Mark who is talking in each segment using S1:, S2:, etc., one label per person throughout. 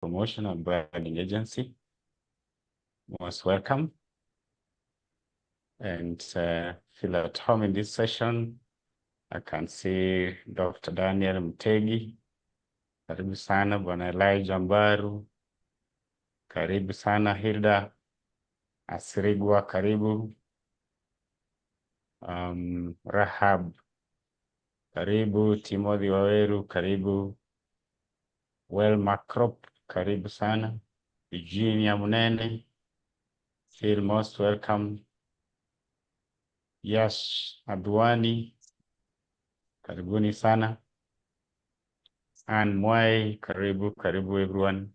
S1: Promotion and Branding Agency. Most welcome. And feel at home in this session. I can see Dr. Daniel Mtegi. Karibu sana Bwana Elijah Mbaru. Karibu sana Hilda Asirigwa, karibu. Rahab, karibu. Timothy Waweru, karibu. Welma Crop, karibu sana. Eugenia Munene, feel most welcome. Yash Adwani, karibuni sana. And Mwai, karibu everyone.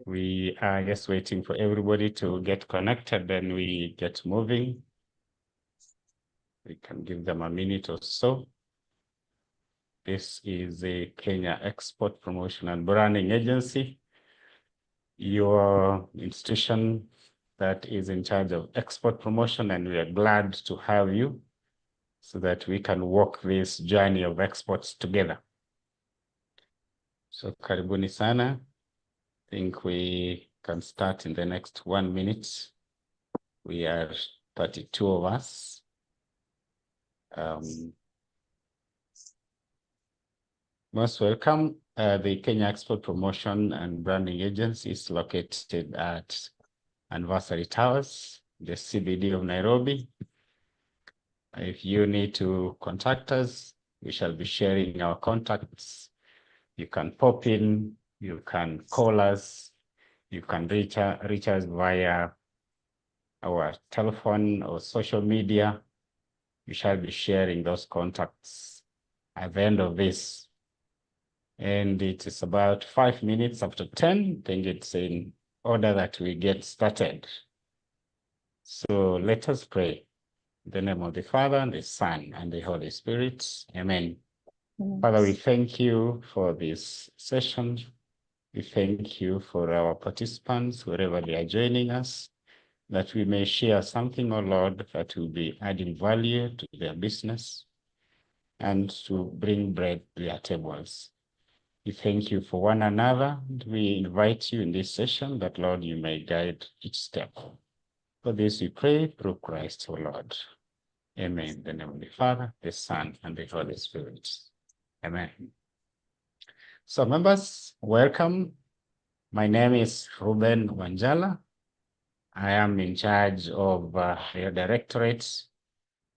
S1: We are just waiting for everybody to get connected, then we get moving. We can give them a minute or so. This is the Kenya Export Promotion and Branding Agency, your institution that is in charge of export promotion, and we are glad to have you so that we can walk this journey of exports together. So karibuni sana. I think we can start in the next 1 minute. We are 32 of us. Most welcome. The Kenya Export Promotion and Branding Agency is located at Anniversary Towers, the CBD of Nairobi. If you need to contact us, we shall be sharing our contacts. You can pop in, you can call us, you can reach us via our telephone or social media. We shall be sharing those contacts at the end of this. And it is about 5 minutes after 10. I think it's in order that we get started. So let us pray. In the name of the Father, and the Son, and the Holy Spirit. Amen. Yes. Father, we thank you for this session. We thank you for our participants, wherever they are joining us, that we may share something, oh Lord, that will be adding value to their business and to bring bread to their tables. We thank you for one another. We invite you in this session that, Lord, you may guide each step. For this we pray through Christ, our Lord. Amen. In the name of the Father, the Son, and the Holy Spirit. Amen. So members, welcome. My name is Ruben Wanjala. I am in charge of a directorate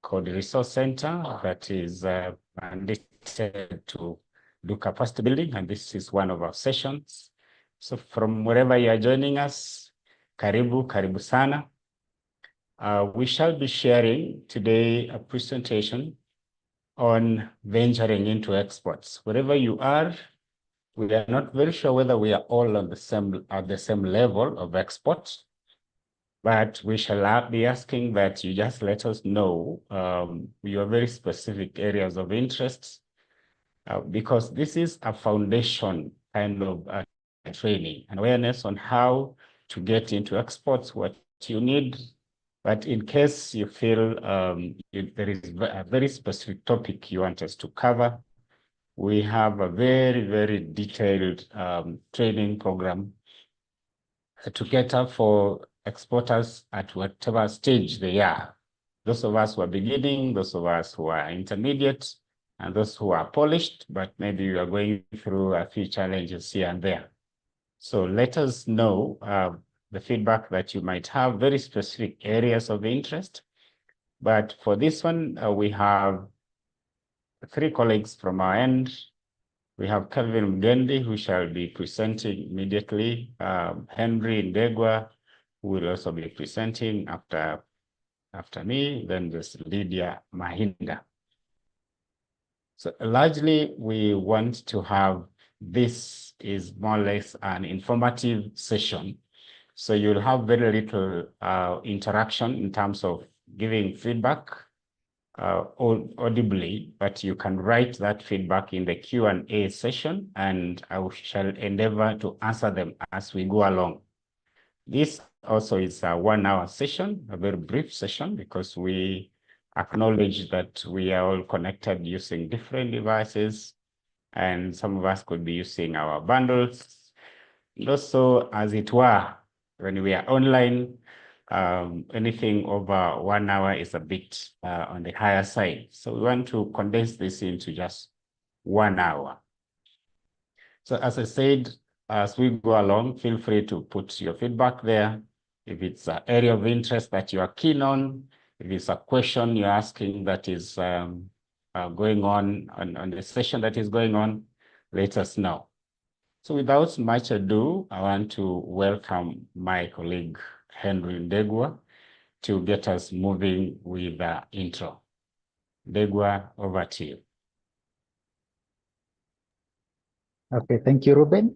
S1: called the Resource Center that is mandated to do capacity building, and this is one of our sessions. So from wherever you are joining us, karibu sana. We shall be sharing today a presentation on venturing into exports. Wherever you are, we are not very sure whether we are all on at the same level of exports, but we shall be asking that you just let us know your very specific areas of interest, because this is a foundation kind of training and awareness on how to get into exports, what you need. But in case you feel there is a very specific topic you want us to cover, we have a very, very detailed training program to cater for exporters at whatever stage they are. Those of us who are beginning, those of us who are intermediate, and those who are polished, but maybe you are going through a few challenges here and there. So let us know the feedback that you might have, very specific areas of interest. But for this one, we have 3 colleagues from our end. We have Kelvin Mgendi, who shall be presenting immediately. Henry Ndegwa, who will also be presenting after me. Then there's Lydia Mahinda. So largely, we want to have, this is more or less an informative session. So you'll have very little interaction in terms of giving feedback audibly, but you can write that feedback in the Q&A session, and I shall endeavor to answer them as we go along. This also is a 1-hour session, a very brief session, because we acknowledge that we are all connected using different devices, and some of us could be using our bundles, And also, as it were, when we are online, anything over 1 hour is a bit on the higher side. So we want to condense this into just 1 hour. So as I said, as we go along, feel free to put your feedback there. If it's an area of interest that you are keen on, if it's a question you're asking that is going on the session that is going on, let us know. So without much ado, I want to welcome my colleague, Henry Ndegwa, to get us moving with the intro. Ndegwa, over to you.
S2: Okay, thank you, Ruben.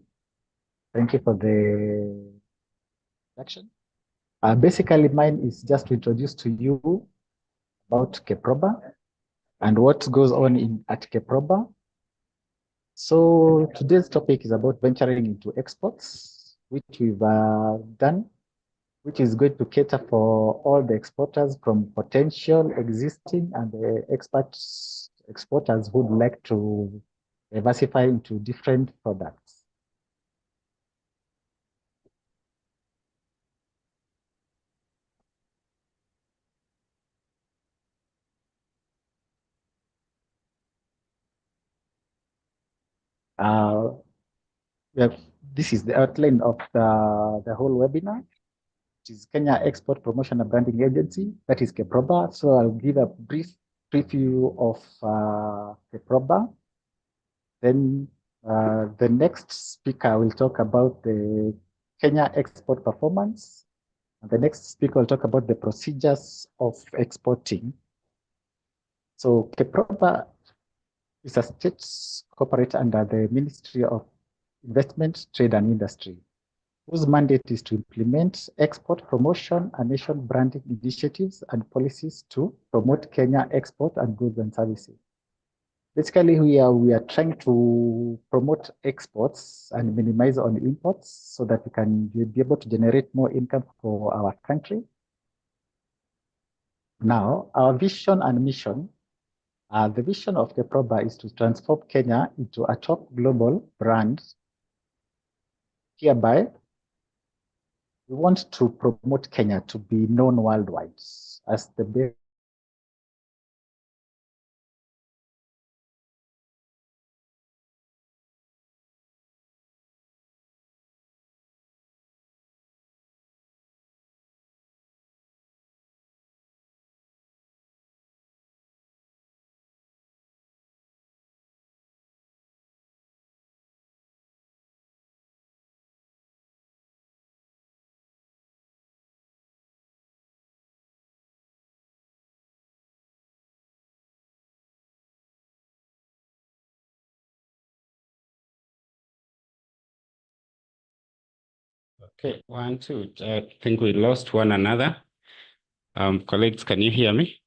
S2: Thank you for the introduction. Basically, mine is just to introduce to you about KEPROBA and what goes on at KEPROBA. So today's topic is about venturing into exports, which we've done, which is going to cater for all the exporters from potential, existing, and the exporters who would like to diversify into different products. This is the outline of the whole webinar, which is Kenya Export Promotion and Branding Agency, that is KEPROBA. So I'll give a brief preview of KEPROBA. Then the next speaker will talk about the Kenya export performance. And the next speaker will talk about the procedures of exporting. So KEPROBA is a state corporate under the Ministry of Investment, Trade and Industry, whose mandate is to implement export promotion and nation branding initiatives and policies to promote Kenya export and goods and services. Basically, we are trying to promote exports and minimize on imports so that we can be able to generate more income for our country. Now, our vision and mission. The vision of KEPROBA is to transform Kenya into a top global brand. Hereby, we want to promote Kenya to be known worldwide as the best.
S1: Okay, 1, 2. I think we lost one another. Colleagues, can you hear me?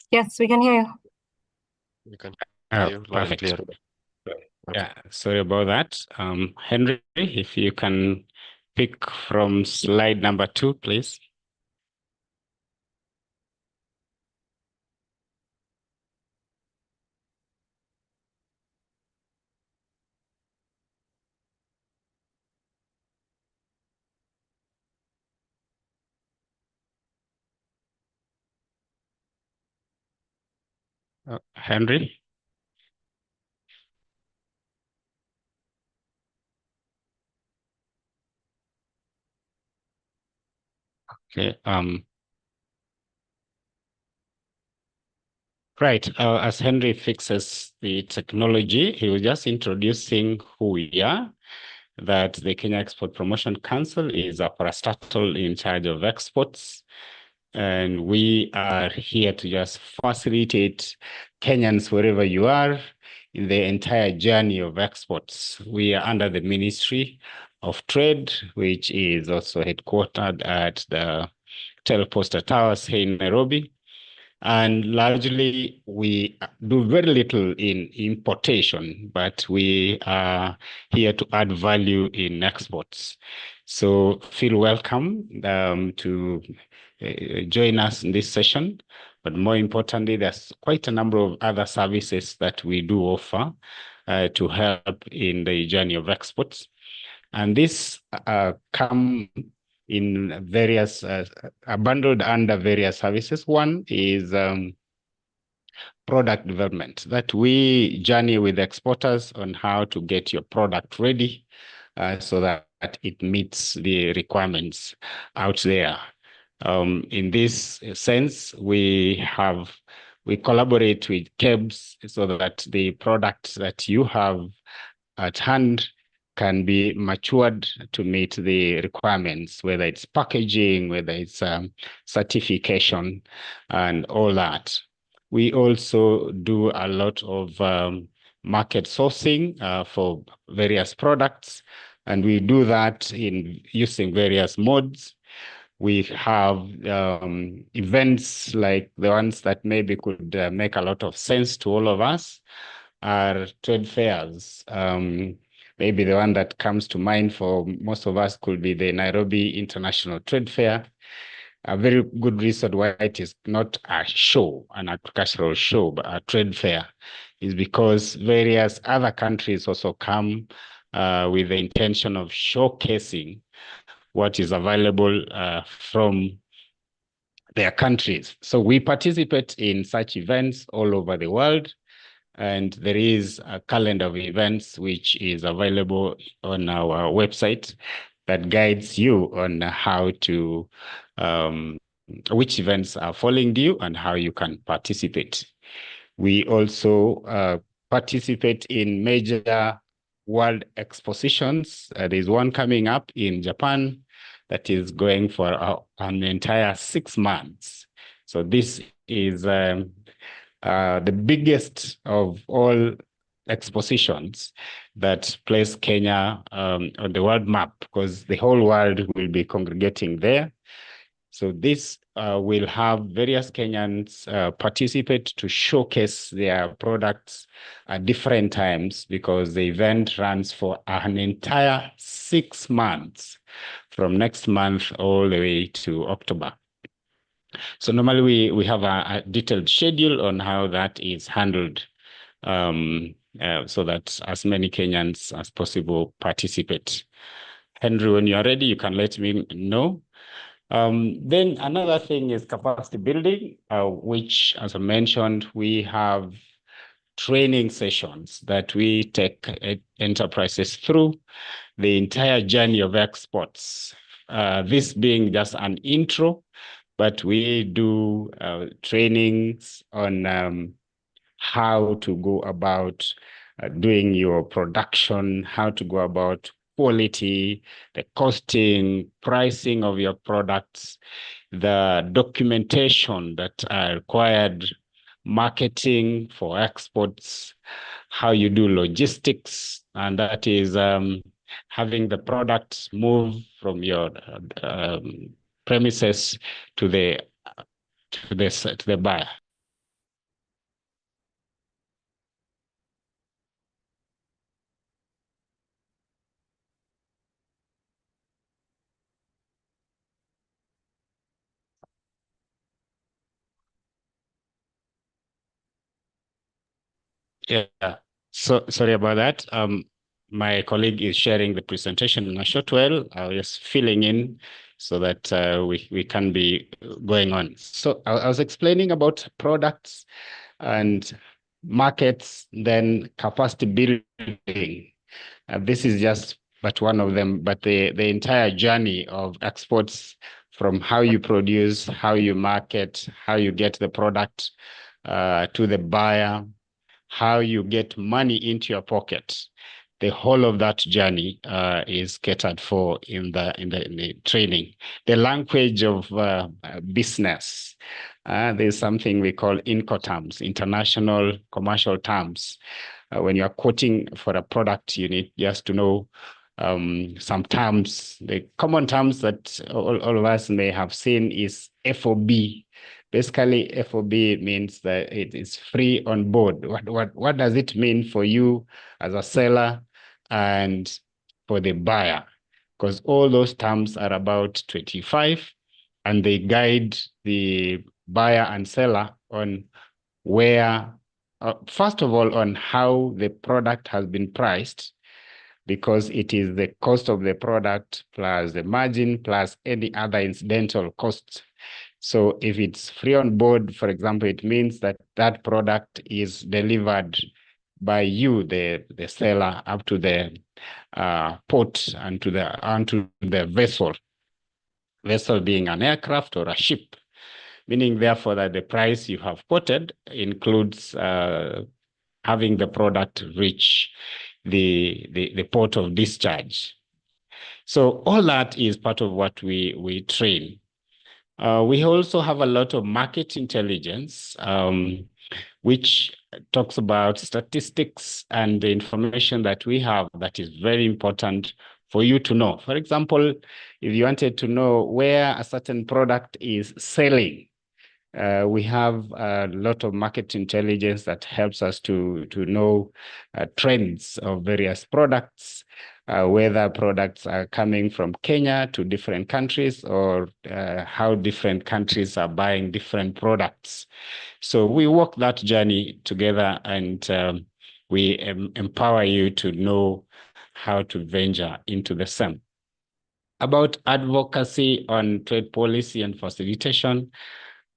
S3: Yes, we can hear you.
S4: You can hear you loud and
S1: Perfect.
S4: clear.
S1: Yeah, sorry about that. Henry, if you can pick from slide number 2, please. Henry? Okay. Right. As Henry fixes the technology, he was just introducing who we are, that the Kenya Export Promotion Council is a parastatal in charge of exports. And we are here to just facilitate Kenyans wherever you are in the entire journey of exports. We are under the Ministry of Trade, which is also headquartered at the Teleposta Towers here in Nairobi. And largely, we do very little in importation, but we are here to add value in exports. So feel welcome to join us in this session. But more importantly, there's quite a number of other services that we do offer. to help in the journey of exports. And this come in various, bundled under various services. One is product development, that we journey with exporters on how to get your product ready so that it meets the requirements out there. In this sense, we collaborate with KEBS so that the products that you have at hand can be matured to meet the requirements, whether it's packaging, whether it's certification, and all that. We also do a lot of market sourcing for various products, and we do that in using various modes. We have events like the ones that maybe could make a lot of sense to all of us are trade fairs. Maybe the one that comes to mind for most of us could be the Nairobi International Trade Fair. A very good reason why it is not a show, an agricultural show, but a trade fair, is because various other countries also come with the intention of showcasing what is available from their countries. So we participate in such events all over the world. And there is a calendar of events which is available on our website that guides you on how to, which events are falling due and how you can participate. We also participate in major world expositions. There's one coming up in Japan that is going for an entire 6 months. So this is the biggest of all expositions that place Kenya on the world map, because the whole world will be congregating there. So this will have various Kenyans participate to showcase their products at different times, because the event runs for an entire 6 months, from next month all the way to October. So normally we have a detailed schedule on how that is handled, so that as many Kenyans as possible participate. Henry, when you are ready, you can let me know. Then another thing is capacity building, which, as I mentioned, we have training sessions that we take enterprises through the entire journey of exports. This being just an intro, but we do trainings on how to go about doing your production, how to go about quality, the costing, pricing of your products, the documentation that are required, marketing for exports, how you do logistics, and that is having the products move from your premises to the buyer. Yeah, so sorry about that. My colleague is sharing the presentation in a short while. I'll just filling in so that we can be going on. So I was explaining about products and markets, then capacity building. This is just but one of them, but the entire journey of exports, from how you produce, how you market, how you get the product to the buyer, how you get money into your pocket. The whole of that journey is catered for in the training. The language of business. There's something we call Incoterms, international commercial terms. When you're quoting for a product, you need just to know some terms. The common terms that all of us may have seen is FOB. Basically, FOB means that it is free on board. What does it mean for you as a seller and for the buyer? Because all those terms are about 25, and they guide the buyer and seller on where first of all, on how the product has been priced, because it is the cost of the product plus the margin plus any other incidental costs. So if it's free on board, for example, it means that that product is delivered by you, the seller, up to the port and onto the vessel being an aircraft or a ship, meaning therefore that the price you have quoted includes having the product reach the port of discharge. So all that is part of what we train. We also have a lot of market intelligence, which talks about statistics and the information that we have that is very important for you to know. For example, if you wanted to know where a certain product is selling, we have a lot of market intelligence that helps us to know trends of various products, whether products are coming from Kenya to different countries, or how different countries are buying different products. So we walk that journey together, and we empower you to know how to venture into the same. About advocacy on trade policy and facilitation,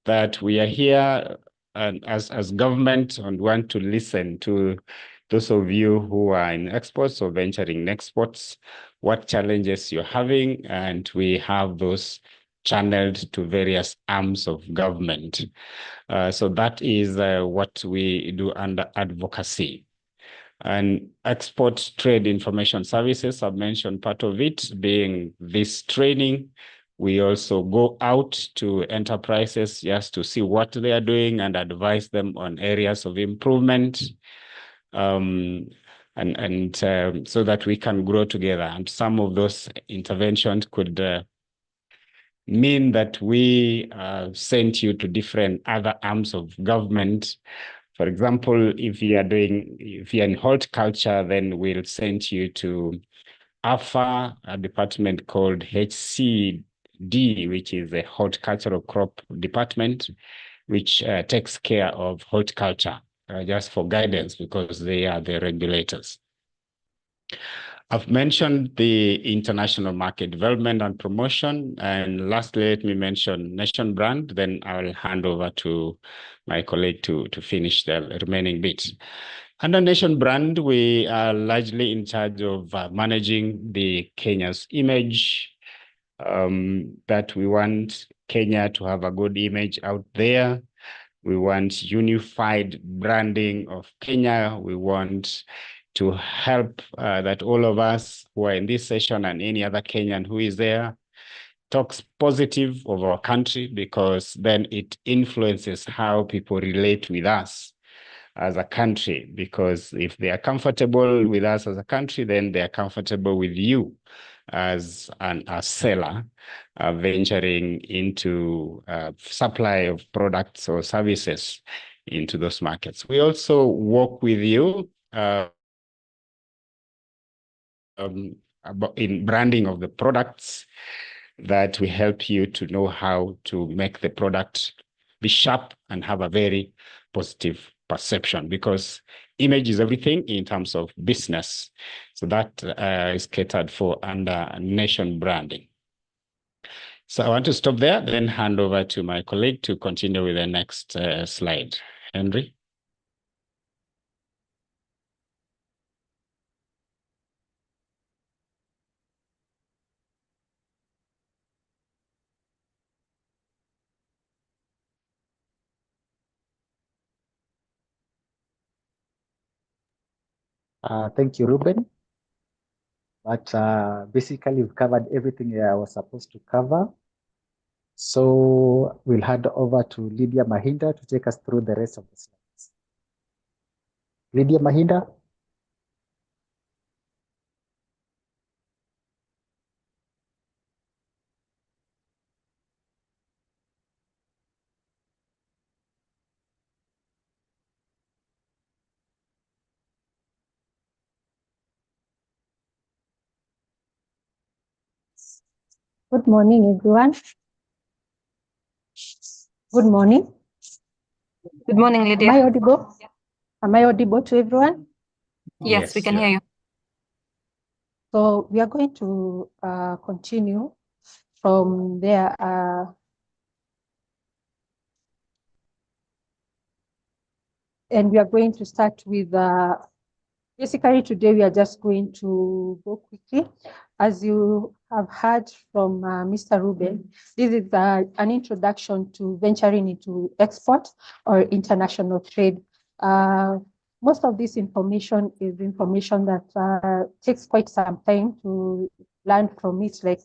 S1: that we are here as government and want to listen to those of you who are in exports or venturing in exports, what challenges you're having, and we have those channeled to various arms of government. So that is what we do under advocacy. And export trade information services, I've mentioned part of it being this training. We also go out to enterprises just to see what they are doing and advise them on areas of improvement, so that we can grow together. And some of those interventions could mean that we send you to different other arms of government. For example, if you're in horticulture, then we'll send you to AFA, a department called HCD, which is the Horticultural Crop Department, which takes care of horticulture, just for guidance, because they are the regulators. I've mentioned the international market development and promotion. And lastly, let me mention Nation Brand, then I'll hand over to my colleague to finish the remaining bit. Under Nation Brand, we are largely in charge of managing the Kenya's image, that we want Kenya to have a good image out there. We want unified branding of Kenya. We want to help that all of us who are in this session and any other Kenyan who is there talks positive of our country, because then it influences how people relate with us as a country. Because if they are comfortable with us as a country, then they are comfortable with you as a seller venturing into supply of products or services into those markets. We also work with you in branding of the products, that we help you to know how to make the product be sharp and have a very positive perception, because image is everything in terms of business. So that is catered for under Nation Branding. So I want to stop there, then hand over to my colleague to continue with the next slide. Henry.
S2: Thank you, Ruben. But basically, we've covered everything I was supposed to cover. So we'll hand over to Lydia Mahinda to take us through the rest of the slides. Lydia Mahinda.
S3: Good morning, everyone. Good morning.
S5: Good morning, Lydia.
S3: Am I audible? Am I audible to everyone?
S5: Yes, we can hear you.
S3: So we are going to continue from there. And we are going to start with, basically today we are just going to go quickly. As you have heard from Mr. Ruben, this is an introduction to venturing into export or international trade. Most of this information is information that takes quite some time to learn from it, like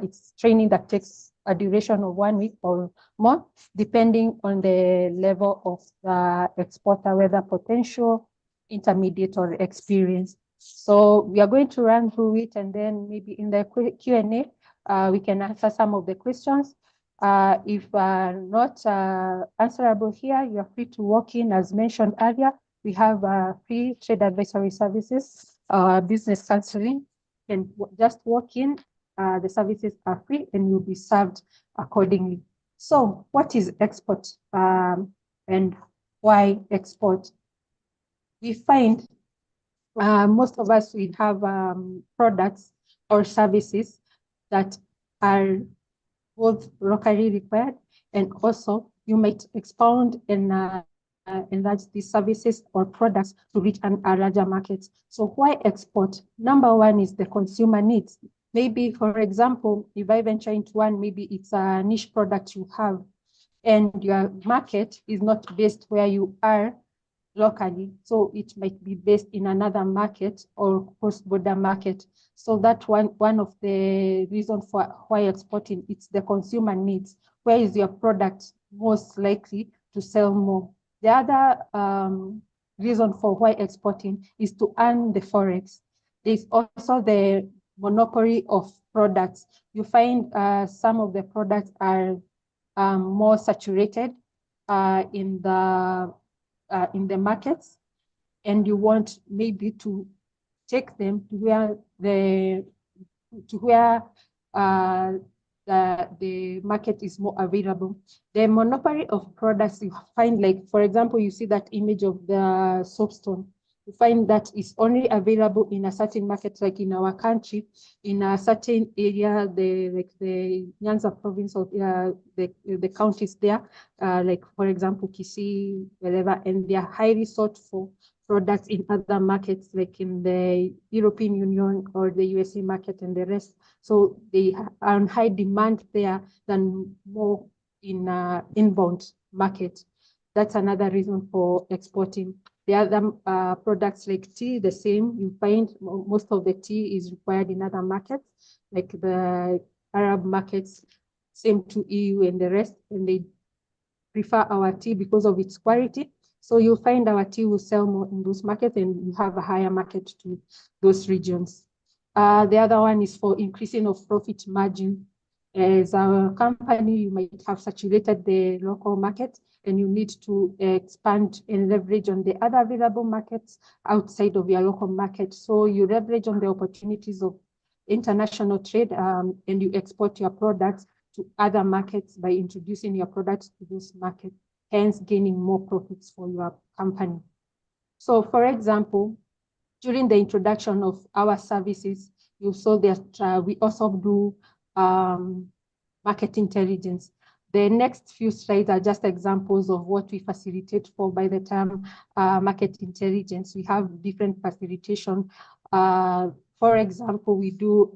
S3: it's training that takes a duration of 1 week or more, depending on the level of the exporter, whether potential, intermediate, or experienced. So we are going to run through it, and then maybe in the Q&A, we can answer some of the questions. If not answerable here, you are free to walk in. As mentioned earlier, we have free trade advisory services, business counseling, and just walk in. The services are free and you'll be served accordingly. So what is export and why export? We find most of us, we have products or services that are both locally required, and also you might expound and enlarge these services or products to reach a larger market. So why export? Number one is the consumer needs. Maybe, for example, if I venture into one, maybe it's a niche product you have, and your market is not based where you are locally, so it might be based in another market or cross-border market. So that's one of the reasons for why exporting. It's the consumer needs. Where is your product most likely to sell more? The other reason for why exporting is to earn the forex. There's also the monopoly of products. You find some of the products are more saturated in the markets, and you want maybe to take them to where the market is more available. The monopoly of products, you find, like, for example, you see that image of the soapstone. You find that it's only available in a certain market, like in our country, in a certain area, like the Nyanza province of the counties there, like, for example, Kisii, wherever, and they are highly sought for products in other markets, like in the European Union or the USA market and the rest. So they are on high demand there than more in inbound market. That's another reason for exporting. The other products like tea, the same. You find most of the tea is required in other markets, like the Arab markets, same to EU and the rest, and they prefer our tea because of its quality. So you'll find our tea will sell more in those markets, and you have a higher market to those regions. The other one is for increasing of profit margin. As a company, you might have saturated the local market, and you need to expand and leverage on the other available markets outside of your local market. So you leverage on the opportunities of international trade, and you export your products to other markets by introducing your products to those markets, hence gaining more profits for your company. So, for example, during the introduction of our services, you saw that we also do market intelligence. The next few slides are just examples of what we facilitate for by the term market intelligence. We have different facilitation. For example, we do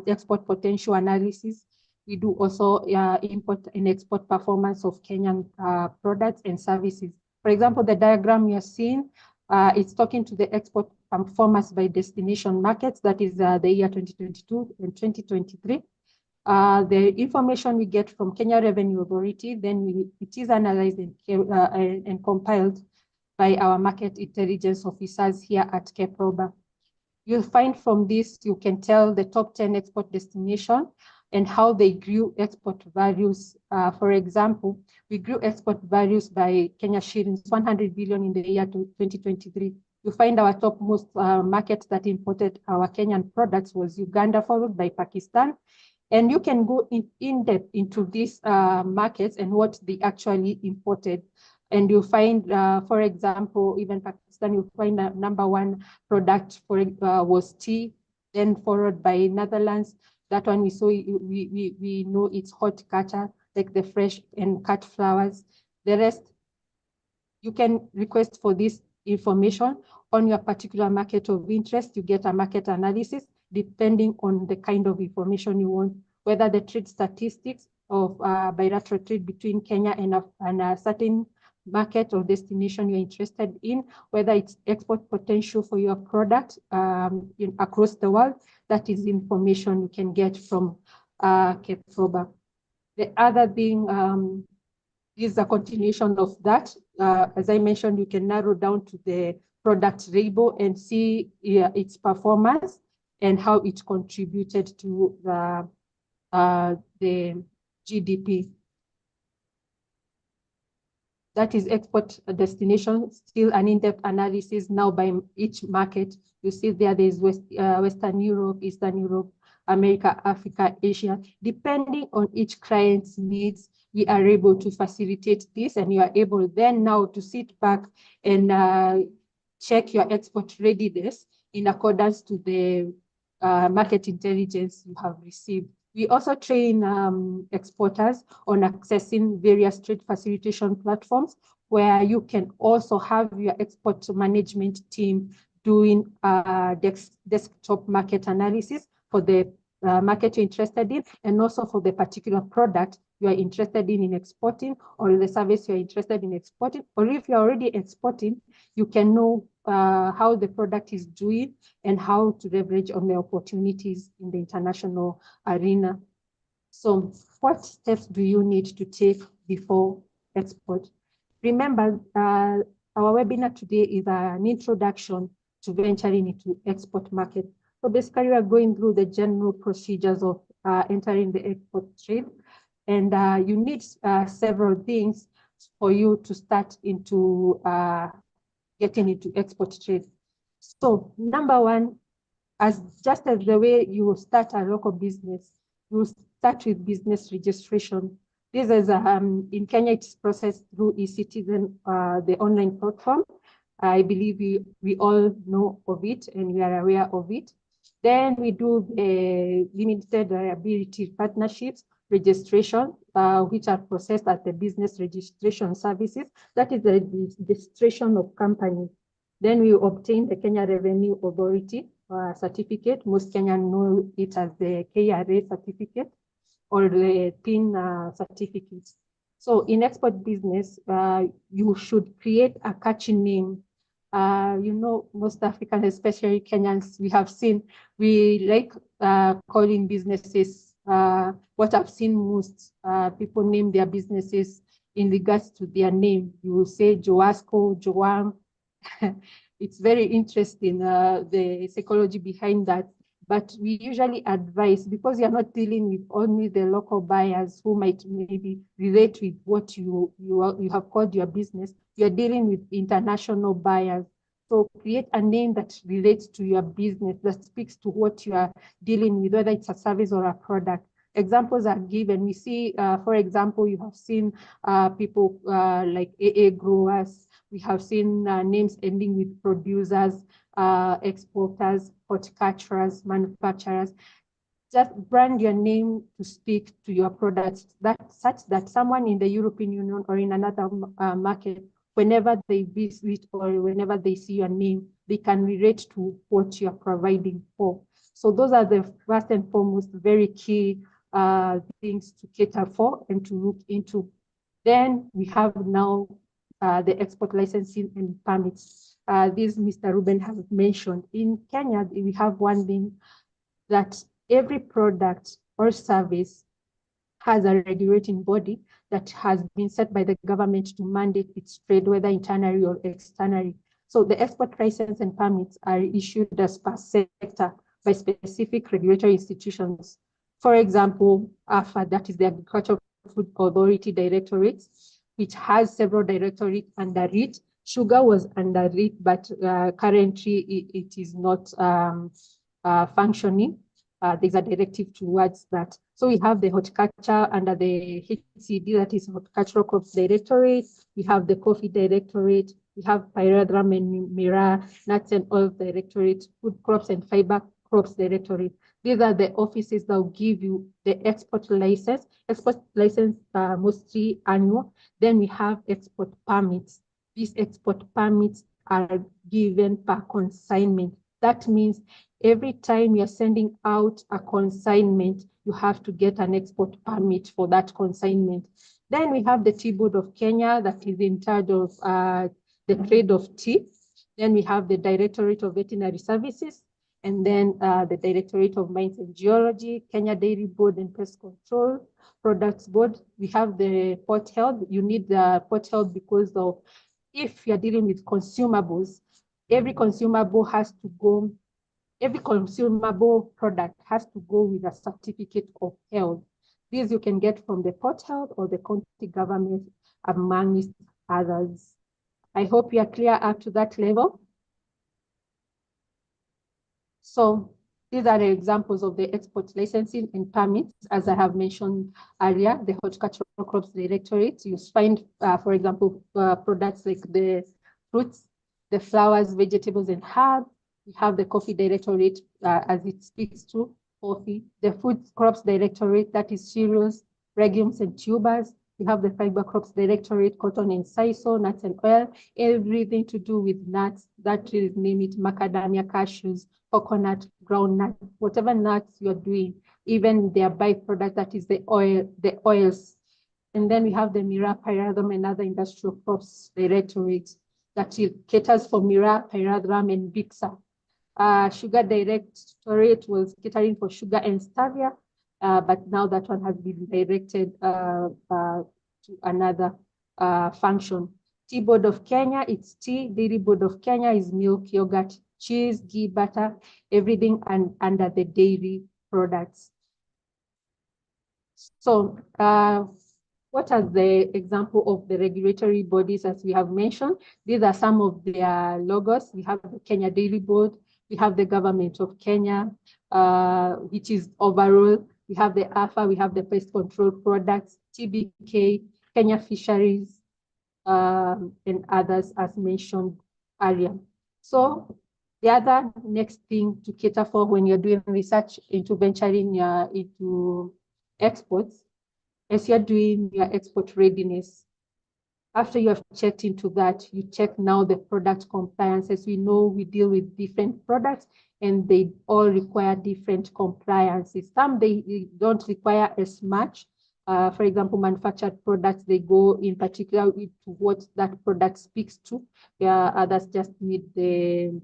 S3: export potential analysis. We do also import and export performance of Kenyan products and services. For example, the diagram you're seeing, it's talking to the export performance by destination markets. That is the year 2022 and 2023. The information we get from Kenya Revenue Authority, then it is analyzed and compiled by our market intelligence officers here at KEPROBA. You'll find from this, you can tell the top 10 export destinations and how they grew export values. For example, we grew export values by Kenya shillings 100 billion in the year 2023. You find our topmost market that imported our Kenyan products was Uganda, followed by Pakistan. And you can go in depth into these markets and what they actually imported. And you find, for example, even Pakistan then you'll find a number one product was tea, then followed by Netherlands. That one we saw, we know it's horticulture, like the fresh and cut flowers. The rest, you can request for this information on your particular market of interest. You get a market analysis depending on the kind of information you want, whether the trade statistics of bilateral trade between Kenya and a certain market or destination you're interested in, whether it's export potential for your product across the world. That is information you can get from KEPROBA. The other thing is a continuation of that. As I mentioned, you can narrow down to the product label and see its performance and how it contributed to the GDP. That is export destination, still an in-depth analysis now by each market. You see there is Western Europe, Eastern Europe, America, Africa, Asia. Depending on each client's needs, we are able to facilitate this, and you are able then now to sit back and check your export readiness in accordance to the market intelligence you have received. We also train exporters on accessing various trade facilitation platforms where you can also have your export management team doing desktop market analysis for the market you're interested in, and also for the particular product you are interested in exporting, or the service you're interested in exporting. Or if you're already exporting, you can know how the product is doing and how to leverage on the opportunities in the international arena. So what steps do you need to take before export? Remember, our webinar today is an introduction to venturing into export market. So basically, we are going through the general procedures of entering the export trade. And you need several things for you to start into getting into export trade. So number one, just as the way you start a local business, you start with business registration. This is in Kenya, it's processed through eCitizen, the online platform. I believe we all know of it and we are aware of it. Then we do limited liability partnerships registration, which are processed at the business registration services. That is the registration of companies. Then we obtain the Kenya Revenue Authority certificate. Most Kenyans know it as the KRA certificate or the PIN certificate. So in export business, you should create a catchy name. You know, most Africans, especially Kenyans, we like calling businesses. What I've seen most people name their businesses in regards to their name. You will say Joasco, Joam. It's very interesting, the psychology behind that. But we usually advise, because you're not dealing with only the local buyers who might maybe relate with what you have called your business, you're dealing with international buyers. So create a name that relates to your business, that speaks to what you are dealing with, whether it's a service or a product. Examples are given. We see, for example, you have seen people like AA growers. We have seen names ending with producers, exporters, horticulturers, manufacturers. Just brand your name to speak to your products, such that someone in the European Union or in another market, whenever they visit or whenever they see your name, they can relate to what you're providing for. So those are the first and foremost very key things to cater for and to look into. Then we have now the export licensing and permits. This Mr. Ruben has mentioned. In Kenya, we have one thing, that every product or service has a regulating body that has been set by the government to mandate its trade, whether internally or externally. So the export license and permits are issued as per sector by specific regulatory institutions. For example, AFA, that is the Agricultural Food Authority Directorate, which has several directorates under it. Sugar was under it, but currently it is not functioning. There's a directive towards that. So we have the horticulture under the HCD, that is Horticultural Crops Directorate. We have the coffee directorate. We have Pyrethrum and MIRA, Nuts and Oils Directorate, Food Crops and Fiber Crops Directorate. These are the offices that will give you the export license. Export license mostly annual. Then we have export permits. These export permits are given per consignment. That means every time you're sending out a consignment, you have to get an export permit for that consignment. Then we have the Tea Board of Kenya that is in charge of the trade of tea. Then we have the Directorate of Veterinary Services, and then the Directorate of Mines and Geology, Kenya Dairy Board and Pest Control, Products Board. We have the Port Health. You need the Port Health because of if you're dealing with consumables, every consumable product has to go with a certificate of health. These you can get from the Port Health or the county government, among others. I hope you are clear up to that level. So these are the examples of the export licensing and permits. As I have mentioned earlier, the Horticultural Crops Directorate, you find, for example, products like the fruits, the flowers, vegetables, and herbs. We have the Coffee Directorate, as it speaks to coffee. The Food Crops Directorate, that is cereals, legumes, and tubers. We have the Fiber Crops Directorate, cotton and sisal, nuts and oil, everything to do with nuts, that is, name it, macadamia, cashews, coconut, groundnut, whatever nuts you're doing, even their byproduct, that is the oils. And then we have the MIRA, Pyrethrum, and other industrial crops directorate that caters for MIRA, Pyrethrum, and BIXA. Sugar Directorate was catering for sugar and stevia, but now that one has been directed to another function. Tea Board of Kenya, it's tea. Dairy Board of Kenya is milk, yogurt, cheese, ghee, butter, everything under the dairy products. So what are the example of the regulatory bodies as we have mentioned? These are some of their logos. We have the Kenya Dairy Board, we have the Government of Kenya, which is overall. We have the AFA, we have the Pest Control Products, TBK, Kenya Fisheries, and others as mentioned earlier. So the other next thing to cater for when you're doing research into venturing into exports, as you're doing your export readiness, after you have checked into that, you check now the product compliance. As we know, we deal with different products and they all require different compliances. Some they don't require as much. For example, manufactured products, they go in particular to what that product speaks to. Others just need the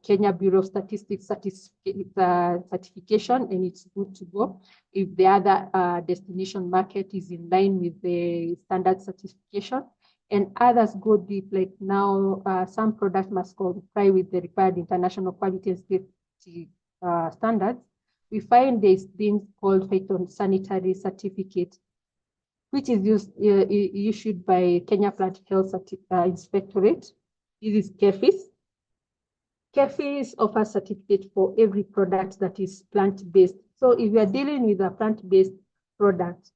S3: Kenya Bureau of Statistics certification, and it's good to go. If the other destination market is in line with the standard certification, and others go deep, like now some products must comply with the required international quality and safety standards. We find there's things called phytosanitary certificate, which is issued by Kenya Plant Health Inspectorate. This is KEPHIS. KEPHIS offers certificate for every product that is plant-based. So if you are dealing with a plant-based product,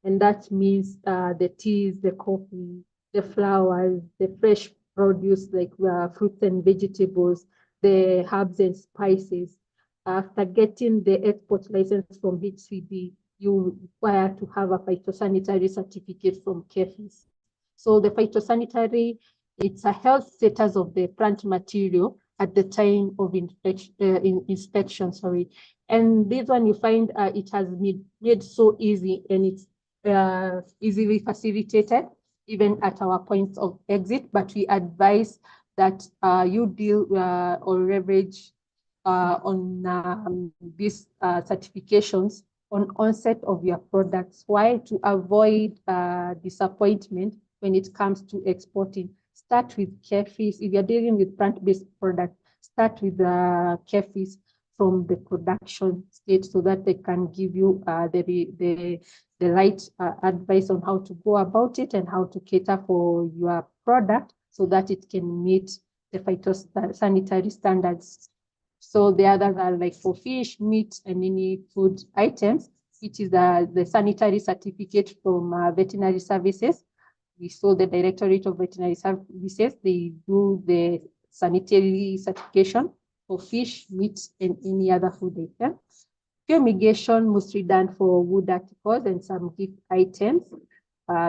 S3: and that means the teas, the coffee, the flowers, the fresh produce like fruits and vegetables, the herbs and spices, after getting the export license from HCD, you require to have a phytosanitary certificate from KEPHIS. So the phytosanitary, it's a health status of the plant material at the time of inspection, sorry. And this one you find it has made so easy, and it's easily facilitated even at our points of exit, but we advise that you deal or leverage on these certifications on onset of your products. Why? To avoid disappointment when it comes to exporting. Start with KEPHIS. If you're dealing with plant-based products, start with the KEPHIS from the production stage so that they can give you the right advice on how to go about it and how to cater for your product so that it can meet the phytosanitary standards. So the others are like for fish, meat, and any food items, which is the sanitary certificate from veterinary services. we saw the Directorate of Veterinary Services, they do the sanitary certification for fish, meat, and any other food item. Fumigation mostly done for wood articles and some gift items.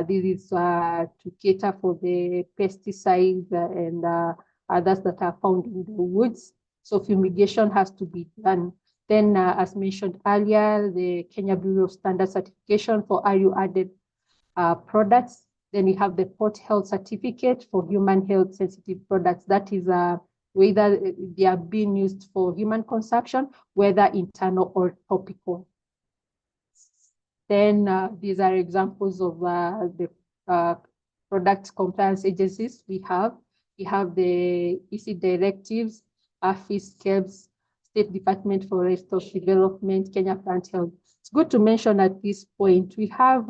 S3: This is to cater for the pesticides and others that are found in the woods. So fumigation has to be done. Then, as mentioned earlier, the Kenya Bureau of Standards certification for value-added products. Then we have the Port Health Certificate for human health sensitive products. That is whether they are being used for human consumption, whether internal or topical. Then these are examples of the product compliance agencies we have. We have the EC directives, APHIS, KEBS, State Department for Livestock Development, Kenya Plant Health. It's good to mention at this point, we have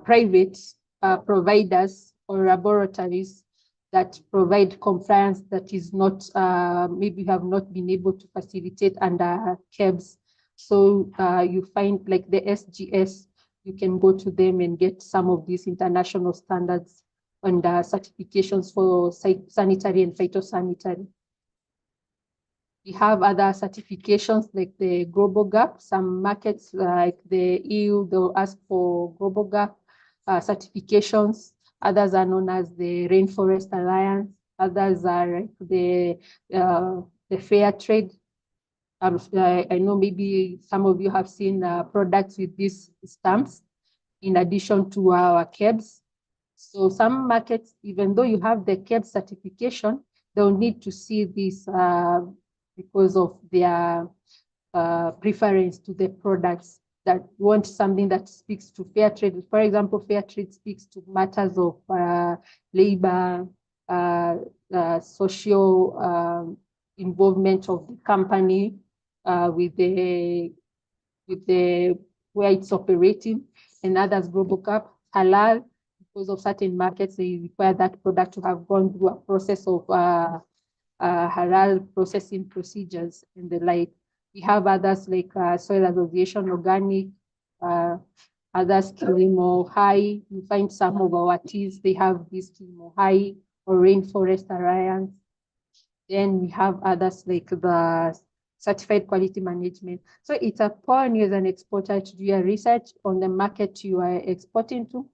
S3: private providers or laboratories that provide compliance that is not, maybe have not been able to facilitate under KEBS. So you find like the SGS, you can go to them and get some of these international standards and certifications for sanitary and phytosanitary. We have other certifications like the Global Gap. Some markets like the EU, they'll ask for Global Gap certifications. Others are known as the Rainforest Alliance. Others are like the Fair Trade. I know maybe some of you have seen products with these stamps in addition to our KEBS. So some markets, even though you have the KEBS certification, they'll need to see this because of their preference to the products that want something that speaks to fair trade. For example, fair trade speaks to matters of labor, social involvement of the company with the where it's operating, and others Global Gap. Halal, because of certain markets, they require that product to have gone through a process of halal processing procedures and the like. We have others like Soil Association, Organic, others Kilimo High. You find some of our teas, they have this Kilimo High or Rainforest Alliance. Then we have others like the Certified Quality Management. So it's upon you as an exporter to do your research on the market you are exporting to,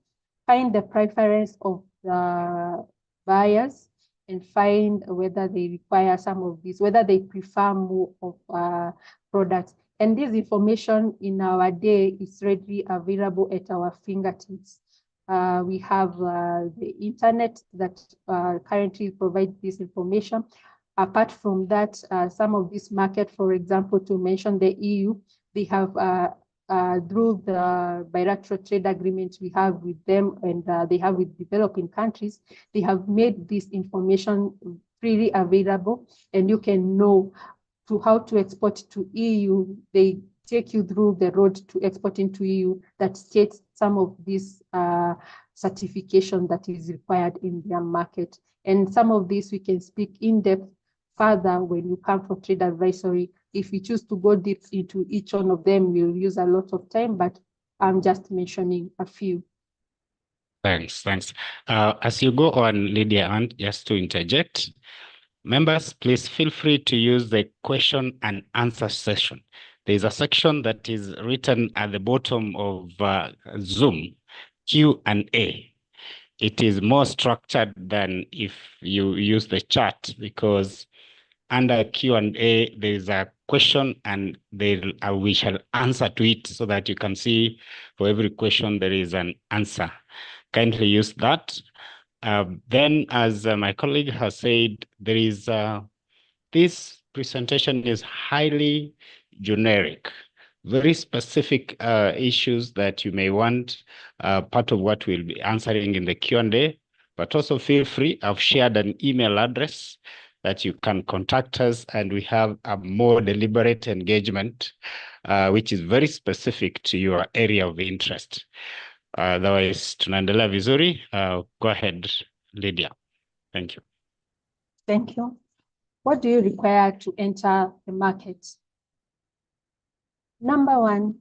S3: find the preference of the buyers, and find whether they require some of these, whether they prefer more of products. And this information in our day is readily available at our fingertips. We have the internet that currently provides this information. Apart from that, some of this market, for example, to mention the EU, they have through the bilateral trade agreements we have with them and they have with developing countries, they have made this information freely available, and you can know to how to export to EU. They take you through the road to exporting to EU that states some of this certification that is required in their market. And some of this we can speak in depth further when you come for trade advisory. If we choose to go deep into each one of them, we'll use a lot of time, but I'm just mentioning a few.
S1: Thanks. As you go on, Lydia, and just to interject, members, please feel free to use the question and answer session. There's a section that is written at the bottom of Zoom, Q&A. It is more structured than if you use the chat, because under Q&A, there is a question and we shall answer to it so that you can see for every question there is an answer. Kindly use that. Then, as my colleague has said, there is this presentation is highly generic, very specific issues that you may want part of what we'll be answering in the Q&A, but also feel free. I've shared an email address that you can contact us, and we have a more deliberate engagement, which is very specific to your area of interest. Otherwise, tunaendelea vizuri. Go ahead, Lydia. Thank you.
S3: Thank you. What do you require to enter the market? Number one,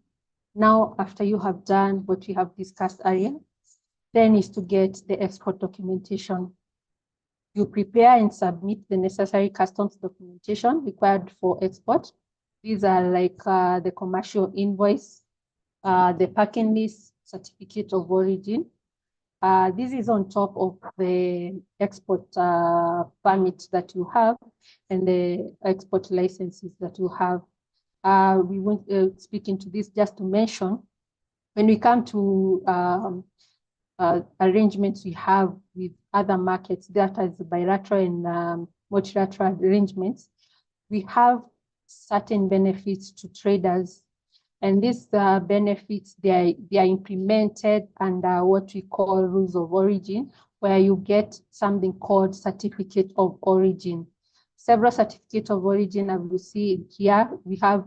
S3: now after you have done what we have discussed earlier, Then is to get the export documentation. You prepare and submit the necessary customs documentation required for export. These are like the commercial invoice, the packing list, certificate of origin. This is on top of the export permit that you have and the export licenses that you have. We won't speak into this, just to mention, when we come to arrangements we have with other markets, that is bilateral and multilateral arrangements, we have certain benefits to traders. And these benefits, they are implemented under what we call rules of origin, where you get something called certificate of origin. Several certificates of origin, as you see here, we have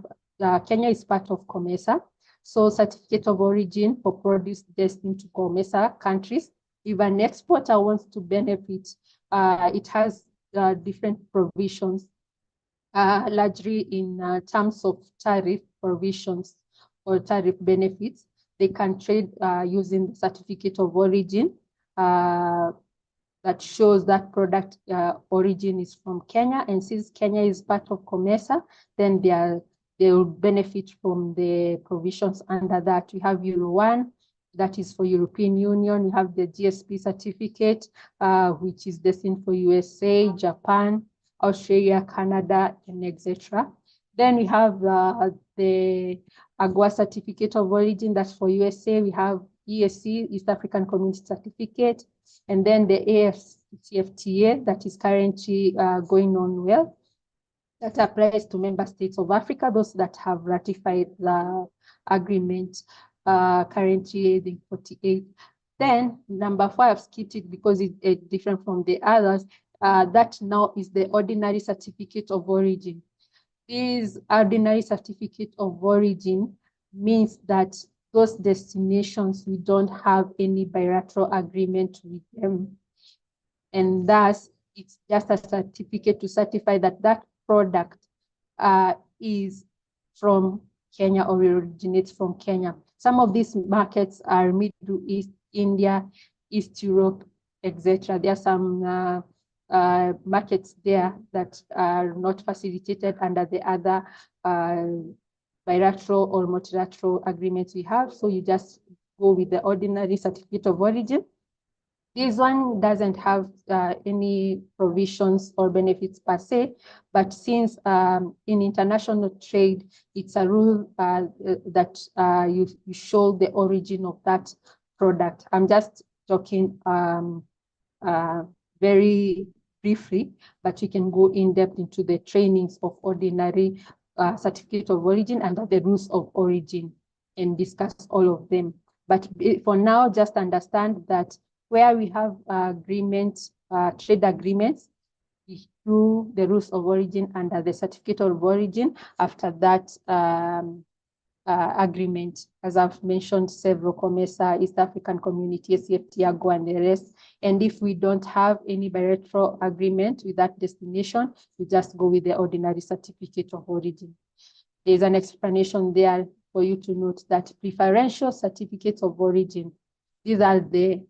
S3: Kenya is part of COMESA. So certificate of origin for produce destined to COMESA countries. If an exporter wants to benefit, it has different provisions, largely in terms of tariff provisions or tariff benefits. They can trade using the certificate of origin that shows that product origin is from Kenya. And since Kenya is part of COMESA, then they will benefit from the provisions under that. We have Euro 1, that is for European Union. We have the GSP certificate, which is destined for USA, Japan, Australia, Canada, and etc. Then we have the AGOA certificate of origin, that's for USA. We have EAC, East African Community Certificate, and then the AfCFTA that is currently going on well. That applies to member states of Africa, those that have ratified the agreement, currently the 48. Then number 4, I've skipped it because it's different from the others. That now is the ordinary certificate of origin. This ordinary certificate of origin means that those destinations, we don't have any bilateral agreement with them. And thus, it's just a certificate to certify that that product is from Kenya or originates from Kenya. Some of these markets are Middle East, India, East Europe, etc. There are some markets there that are not facilitated under the other bilateral or multilateral agreements we have. So you just go with the ordinary certificate of origin. This one doesn't have any provisions or benefits per se, but since in international trade, it's a rule that you show the origin of that product. I'm just talking very briefly, but we can go in depth into the trainings of ordinary certificate of origin under the rules of origin and discuss all of them. But for now, just understand that where we have agreements, trade agreements, through the rules of origin under the certificate of origin, after that agreement, as I've mentioned, several COMESA, East African Community, AfCFTA, AGOA, and the rest. And if we don't have any bilateral agreement with that destination, we just go with the ordinary certificate of origin. There's an explanation there for you to note that preferential certificates of origin, these are the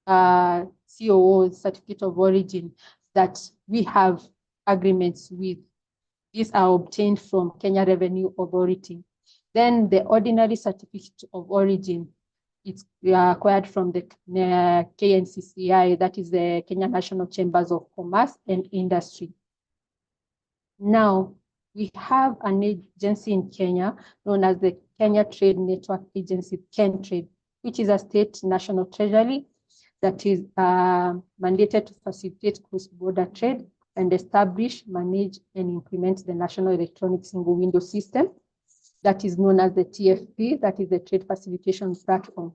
S3: COO, certificate of origin, that we have agreements with. These are obtained from Kenya Revenue Authority. Then the ordinary certificate of origin, it's acquired from the KNCCI, that is the Kenya National Chambers of Commerce and Industry. Now, we have an agency in Kenya known as the Kenya Trade Network Agency, KenTrade, which is a state national treasury that is mandated to facilitate cross-border trade and establish, manage, and implement the National Electronic Single Window System that is known as the TFP, that is the Trade Facilitation Platform.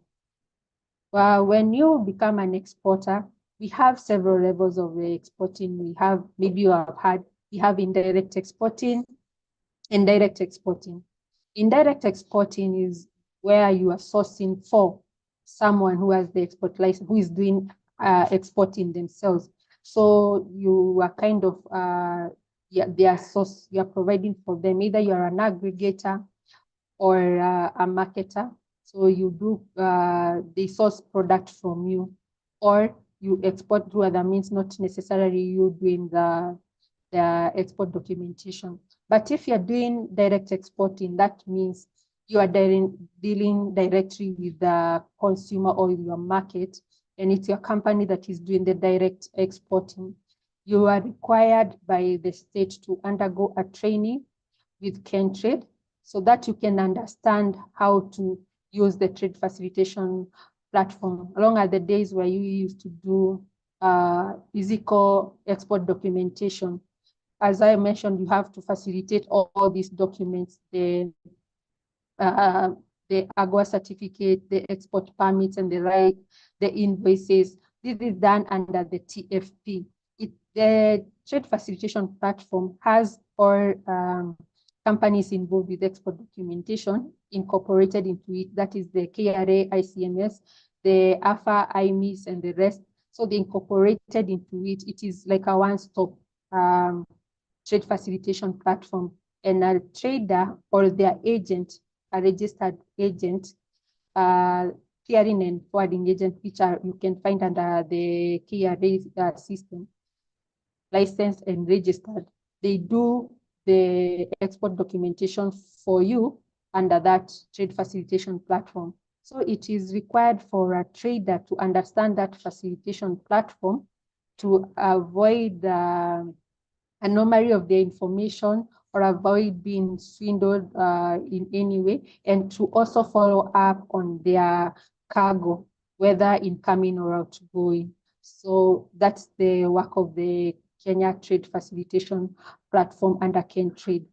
S3: When you become an exporter, we have several levels of exporting. We have, maybe you have had, we have indirect exporting and direct exporting. Indirect exporting is where you are sourcing for someone who has the export license, who is doing exporting themselves. So you are kind of their source, you are providing for them. Either you are an aggregator or a marketer. So you do, they source product from you, or you export through other means, not necessarily you doing the export documentation. But if you're doing direct exporting, that means you are dealing directly with the consumer or your market, and it's your company that is doing the direct exporting. You are required by the state to undergo a training with KenTrade so that you can understand how to use the trade facilitation platform. Along at the days where you used to do physical export documentation, as I mentioned, you have to facilitate all these documents, the AGOA certificate, the export permits, and the invoices. This is done under the TFP. The trade facilitation platform has all companies involved with export documentation incorporated into it. That is the KRA, ICMS, the AFA, IMIS, and the rest. So they incorporated into it. It is like a one-stop trade facilitation platform. And a trader or their agent, a registered agent, clearing and forwarding agent, which you can find under the KRA system, licensed and registered. They do the export documentation for you under that trade facilitation platform. So it is required for a trader to understand that facilitation platform to avoid the anomaly of the information or avoid being swindled in any way, and to also follow up on their cargo, whether incoming or outgoing. So that's the work of the Kenya Trade Facilitation Platform under KenTrade.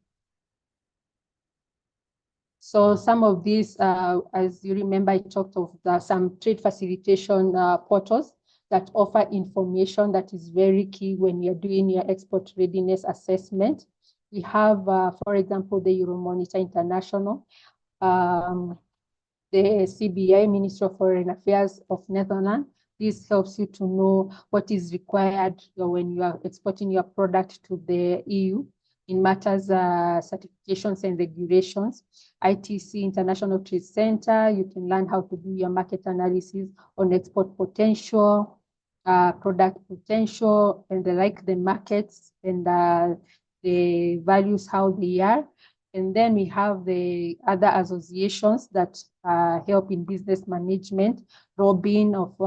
S3: So some of these, as you remember, I talked of some trade facilitation portals that offer information that is very key when you're doing your export readiness assessment. We have, for example, the Euromonitor International, the CBI, Ministry of Foreign Affairs of Netherlands. This helps you to know what is required when you are exporting your product to the EU in matters, certifications and regulations. ITC, International Trade Center, you can learn how to do your market analysis on export potential, product potential, and the markets and the values, how they are. And then we have the other associations that help in business management, Robin of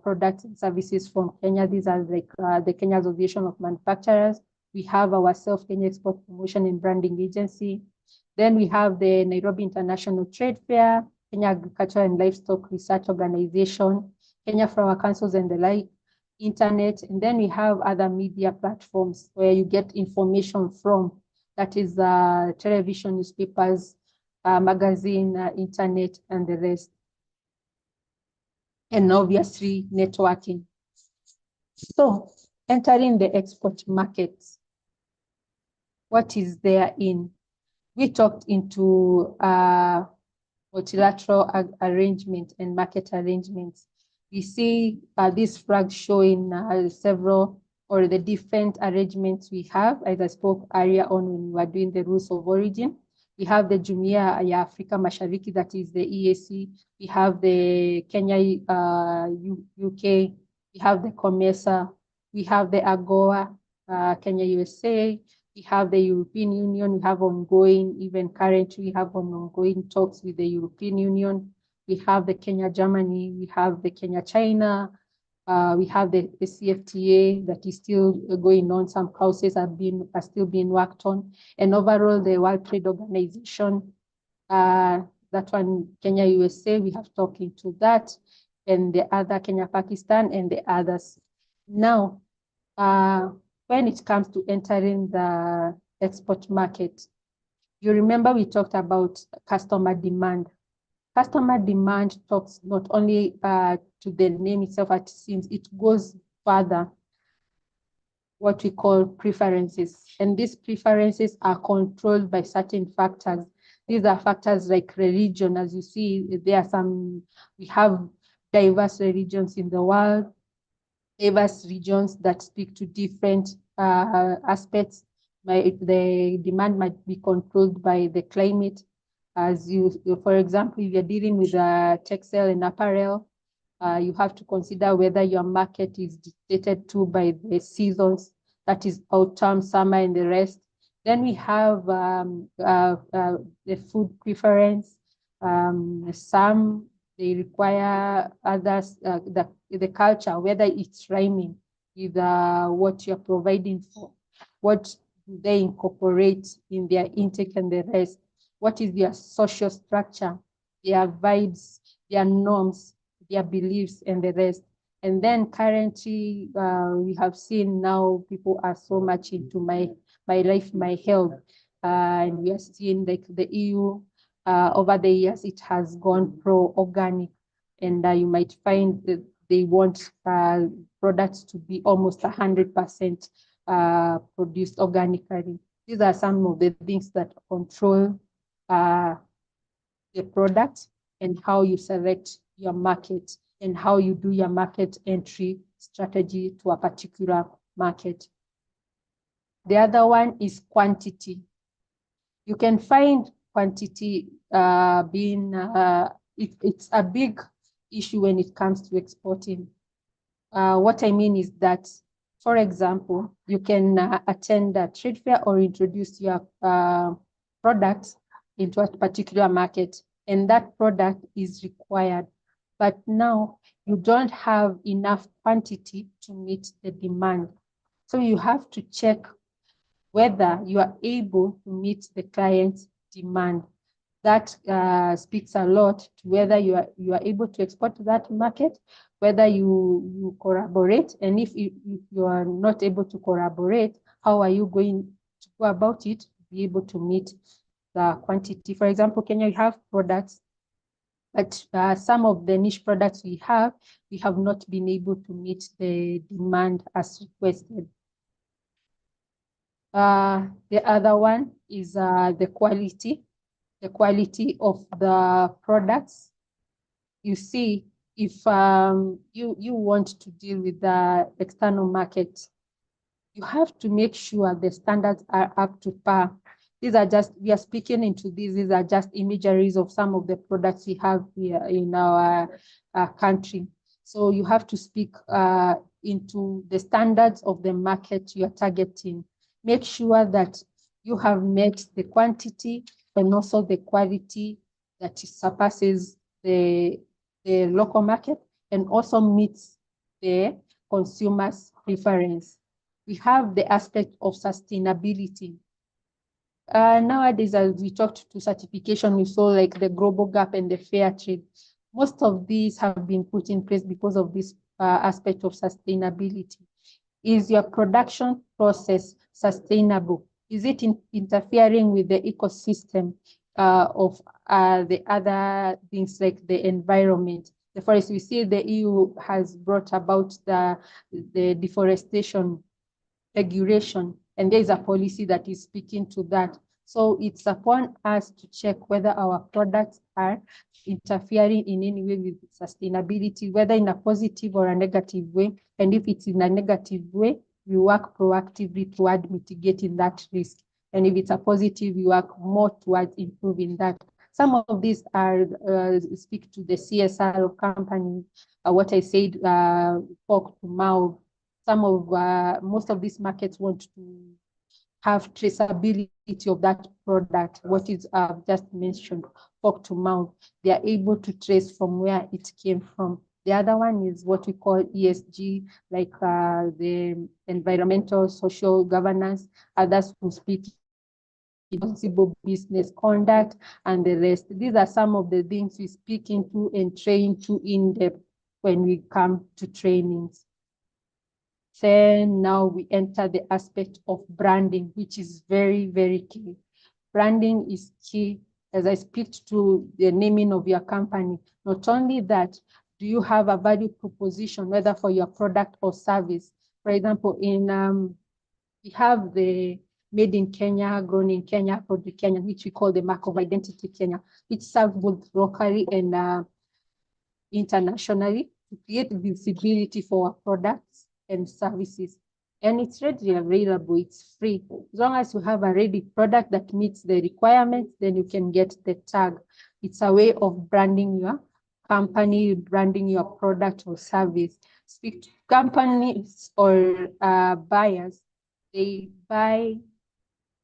S3: products and services from Kenya. These are like the Kenya Association of Manufacturers. We have ourselves, Kenya Export Promotion and Branding Agency. Then we have the Nairobi International Trade Fair, Kenya Agriculture and Livestock Research Organization, Kenya Flower Councils and the like, internet. And then we have other media platforms where you get information from, that is television, newspapers, magazine, internet, and the rest. And obviously networking. So entering the export markets, what is there in? We talked into multilateral arrangement and market arrangements. We see this flag showing several or the different arrangements we have, as I spoke earlier on when we were doing the rules of origin. We have the Jumuiya ya Afrika Mashariki, that is the EAC. We have the Kenya, UK. We have the COMESA. We have the AGOA, Kenya, USA. We have the European Union. We have ongoing, even currently, we have ongoing talks with the European Union. We have the Kenya, Germany. We have the Kenya, China. We have the CFTA that is still going on. Some clauses are still being worked on. And overall, the World Trade Organization, that one, Kenya, USA, we have talking to that, and the other, Kenya, Pakistan, and the others. Now, when it comes to entering the export market, you remember we talked about customer demand. Customer demand talks not only to the name itself, it seems it goes further, what we call preferences. And these preferences are controlled by certain factors. These are factors like religion. As you see, we have diverse religions in the world, diverse regions that speak to different aspects. The demand might be controlled by the climate. As for example, if you're dealing with textile and apparel, you have to consider whether your market is dictated to by the seasons, that is autumn, summer, and the rest. Then we have the food preference. Some, they require others, the culture, whether it's rhyming with what you're providing for. What do they incorporate in their intake and the rest? What is their social structure, their vibes, their norms, their beliefs, and the rest? And then currently, we have seen now people are so much into my life, my health. And we are seeing like the EU, over the years, it has gone pro-organic. And you might find that they want products to be almost 100% produced organically. These are some of the things that control the product and how you select your market and how you do your market entry strategy to a particular market. The other one is quantity. You can find quantity being, it's a big issue when it comes to exporting. What I mean is that, for example, you can attend a trade fair or introduce your product into a particular market, and that product is required. But now you don't have enough quantity to meet the demand. So you have to check whether you are able to meet the client's demand. That speaks a lot to whether you are able to export to that market, whether you collaborate, and if you are not able to collaborate, how are you going to go about it to be able to meet the quantity? For example, Kenya, you have products, but some of the niche products we have not been able to meet the demand as requested. The other one is the quality of the products. You see, if you want to deal with the external market, you have to make sure the standards are up to par. These are just, we are speaking into these are just imageries of some of the products we have here in our country. So you have to speak into the standards of the market you are targeting. Make sure that you have met the quantity and also the quality that surpasses the local market and also meets the consumer's preference. We have the aspect of sustainability. Nowadays, as we talked to certification, we saw like the Global Gap and the Fair Trade. Most of these have been put in place because of this aspect of sustainability. Is your production process sustainable? Is it interfering with the ecosystem of the other things like the environment? For instance, we see the EU has brought about the deforestation regulation, and there is a policy that is speaking to that. So it's upon us to check whether our products are interfering in any way with sustainability, whether in a positive or a negative way. And if it's in a negative way, we work proactively toward mitigating that risk. And if it's a positive, we work more towards improving that. Some of these are speak to the CSR of companies. What I said, fork to mouth. Most of these markets want to have traceability of that product. What is just mentioned, fork to mouth. They are able to trace from where it came from. The other one is what we call ESG, like the environmental, social governance. Others who speak responsible business conduct and the rest. These are some of the things we speak into and train to in depth when we come to trainings. Then now we enter the aspect of branding, which is very, very key. Branding is key. As I speak to the naming of your company, not only that, do you have a value proposition, whether for your product or service? For example, we have the Made in Kenya, Grown in Kenya, Product Kenya, which we call the Mark of Identity Kenya, which serves both locally and internationally to create visibility for our products and services. and it's readily available. It's free. As long as you have a ready product that meets the requirements, then you can get the tag. It's a way of branding your company, branding your product or service. Speak to companies or buyers. They buy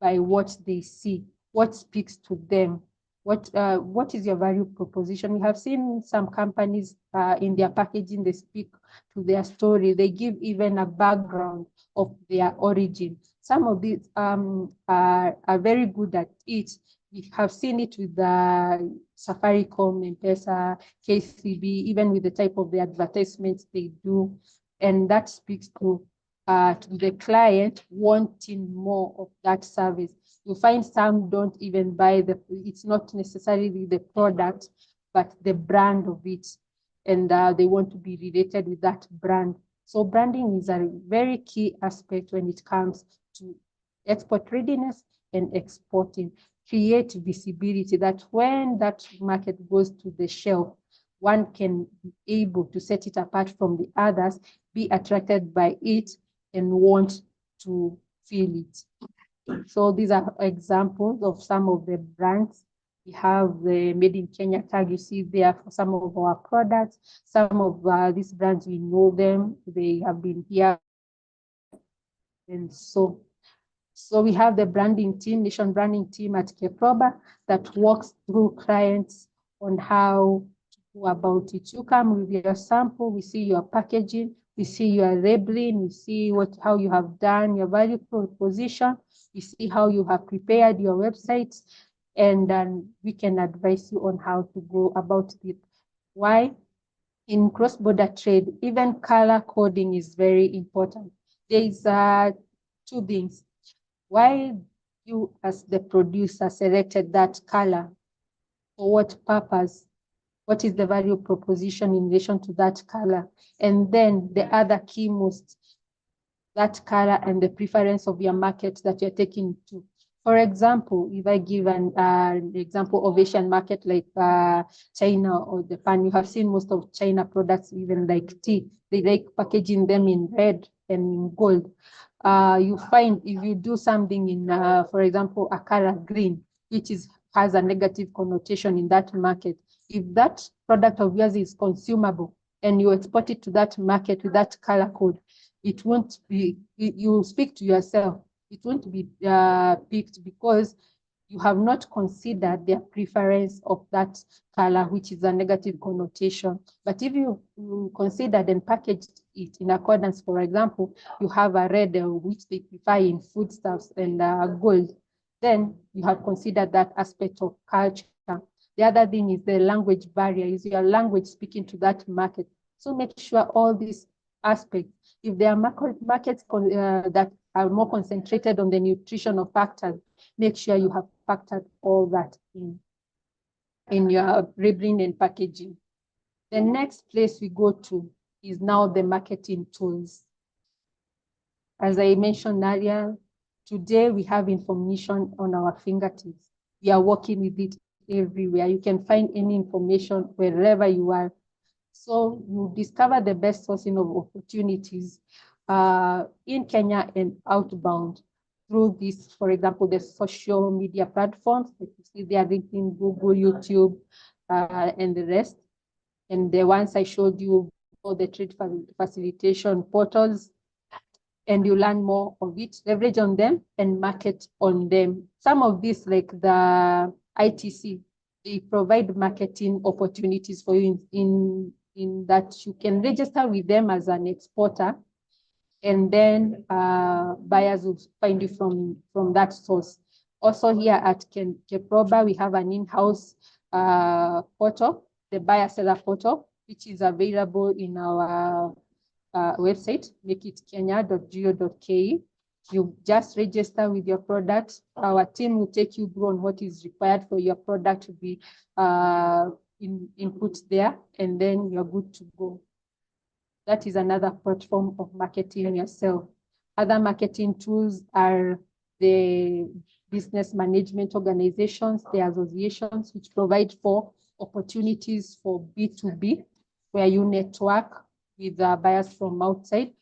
S3: by what they see, what speaks to them. What is your value proposition? We have seen some companies in their packaging, they speak to their story. They give even a background of their origin. Some of these are very good at it. We have seen it with the Safaricom, M-Pesa, KCB, even with the type of the advertisements they do. And that speaks to the client wanting more of that service. You find some don't even buy it's not necessarily the product, but the brand of it. And they want to be related with that brand. So branding is a very key aspect when it comes to export readiness and exporting. Create visibility that when that market goes to the shelf, one can be able to set it apart from the others, be attracted by it, and want to feel it. So these are examples of some of the brands. We have the Made in Kenya tag you see there for some of our products. Some of these brands, we know them. They have been here. And so we have the branding team, nation branding team at Keproba that walks through clients on how to go about it. You come with your sample, we see your packaging, we see your labeling, we see how you have done your value proposition, we see how you have prepared your website, and then we can advise you on how to go about it. Why? In cross-border trade, even color coding is very important. There is two things. Why you as the producer selected that color? For what purpose? What is the value proposition in relation to that color? And then the other key most, that color and the preference of your market that you're taking to. For example, if I give an example of Asian market like China or Japan, you have seen most of China products, even like tea, they like packaging them in red and in gold. You find if you do something in, for example, a color green, which has a negative connotation in that market, if that product of yours is consumable and you export it to that market with that color code, it won't be, you speak to yourself, it won't be picked because you have not considered their preference of that color, which is a negative connotation. But if you considered and packaged it in accordance, for example, you have a red, which they prefer in foodstuffs, and gold, then you have considered that aspect of culture. The other thing is the language barrier. Is your language speaking to that market? So make sure all these aspects, if there are markets that are more concentrated on the nutritional factors, make sure you have factored all that in your labeling and packaging. The next place we go to is now the marketing tools. As I mentioned earlier, today we have information on our fingertips. We are working with it everywhere. You can find any information wherever you are. So you discover the best sourcing of opportunities in Kenya and outbound through this, for example, the social media platforms that you see there, LinkedIn, Google, YouTube, and the rest. And the ones I showed you, all the trade facilitation portals, and you learn more of it, leverage on them and market on them. Some of these, like the ITC, they provide marketing opportunities for you in that you can register with them as an exporter, and then buyers will find you from that source. Also here at Keproba, we have an in-house portal, the buyer seller portal, which is available in our website, makeitkenya.go.ke. You just register with your product. Our team will take you through on what is required for your product to be input there, and then you're good to go. That is another platform of marketing yourself. Other marketing tools are the business management organizations, the associations, which provide for opportunities for B2B, where you network with buyers from outside.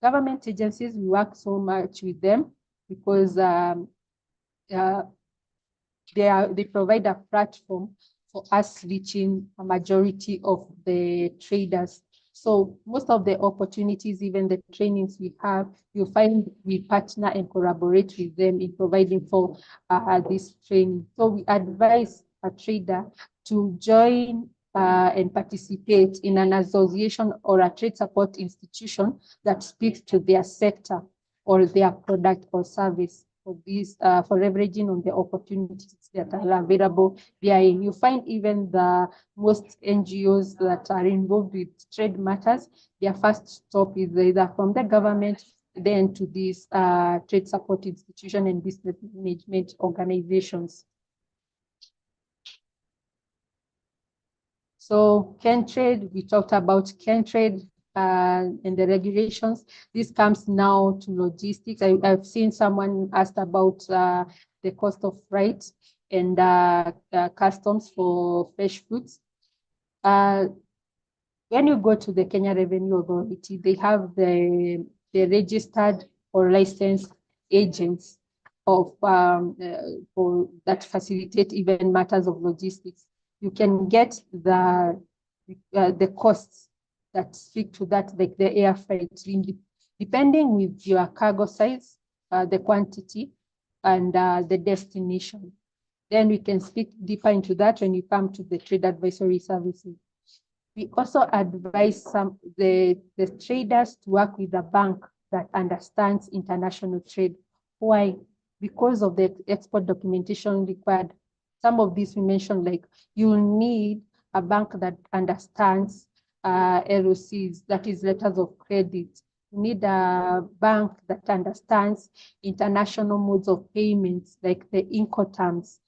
S3: government agencies, we work so much with them because they provide a platform for us reaching a majority of the traders. So most of the opportunities, even the trainings we have, you find we partner and collaborate with them in providing for this training. So we advise a trader to join and participate in an association or a trade support institution that speaks to their sector or their product or service for this, for leveraging on the opportunities that are available therein. You find even the most NGOs that are involved with trade matters, their first stop is either from the government, then to these trade support institution and business management organizations. So CanTrade, we talked about CanTrade and the regulations. This comes now to logistics. I've seen someone asked about the cost of freight and customs for fresh foods. When you go to the Kenya Revenue Authority, they have the registered or licensed agents of for that facilitate even matters of logistics. You can get the costs that speak to that, like the air freight, depending with your cargo size, the quantity, and the destination. Then we can speak deeper into that when you come to the trade advisory services. We also advise the traders to work with a bank that understands international trade. Why? Because of the export documentation required. Some of these we mentioned, like you need a bank that understands LOCs, that is letters of credit. You need a bank that understands international modes of payments, like the Incoterms,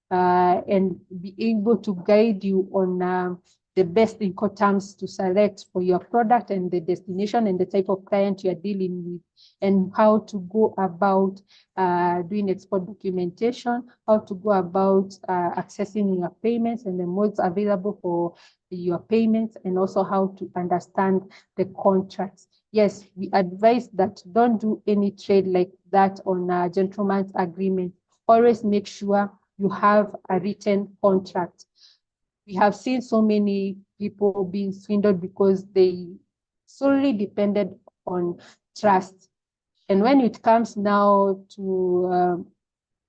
S3: and be able to guide you on the best Incoterms to select for your product and the destination and the type of client you are dealing with, and how to go about doing export documentation, how to go about accessing your payments and the modes available for your payments, and also how to understand the contracts. Yes, we advise that don't do any trade like that on a gentleman's agreement. Always make sure you have a written contract. We have seen so many people being swindled because they solely depended on trust. And when it comes now to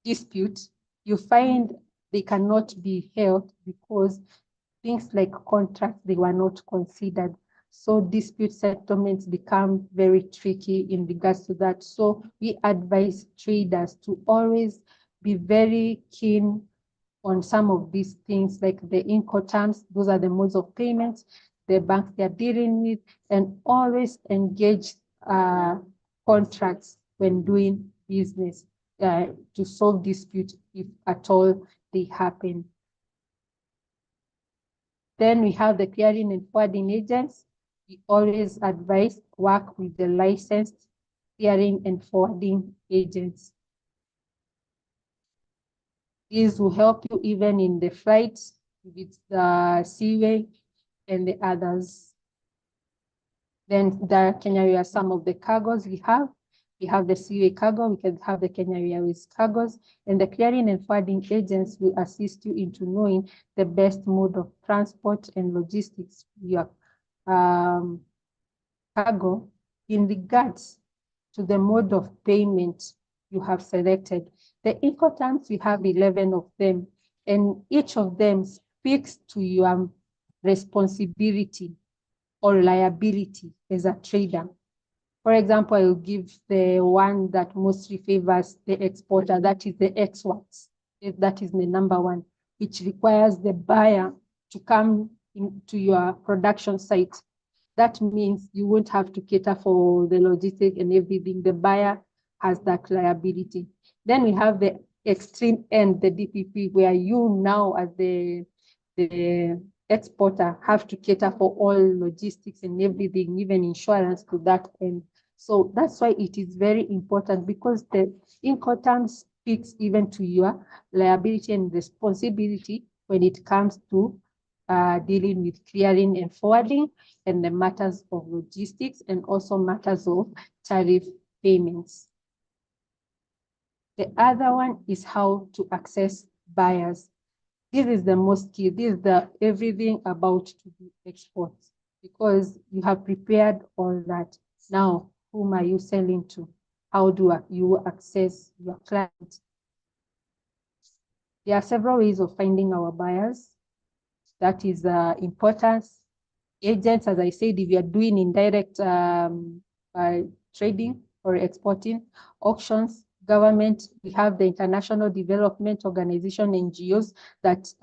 S3: dispute, you find they cannot be held because things like contracts, they were not considered. So dispute settlements become very tricky in regards to that. So we advise traders to always be very keen on some of these things, like the Incoterms, those are the modes of payments, the banks they're dealing with, and always engage contracts when doing business to solve disputes if at all they happen. Then we have the clearing and forwarding agents. We always advise work with the licensed clearing and forwarding agents. These will help you even in the flights with the seaway and the others. Then the Kenya Airways, some of the cargos we have. We have the seaway cargo, we can have the Kenya Airways cargos, and the clearing and forwarding agents will assist you into knowing the best mode of transport and logistics for your cargo in regards to the mode of payment you have selected. The Incoterms, we have 11 of them, and each of them speaks to your responsibility or liability as a trader. For example, I will give the one that mostly favors the exporter, that is the ExWorks. That is the number one, which requires the buyer to come into your production site. That means you won't have to cater for the logistics and everything. The buyer has that liability. Then we have the extreme end, the DPP, where you now as the exporter have to cater for all logistics and everything, even insurance to that end. So that's why it is very important, because the Incoterms speaks even to your liability and responsibility when it comes to dealing with clearing and forwarding and the matters of logistics and also matters of tariff payments. The other one is how to access buyers. This is the most key. This is the everything about to do exports, because you have prepared all that. Now, whom are you selling to? How do you access your client? There are several ways of finding our buyers. That is importance. Agents, as I said, if you are doing indirect trading or exporting, auctions, government, we have the International Development Organization, NGOs, that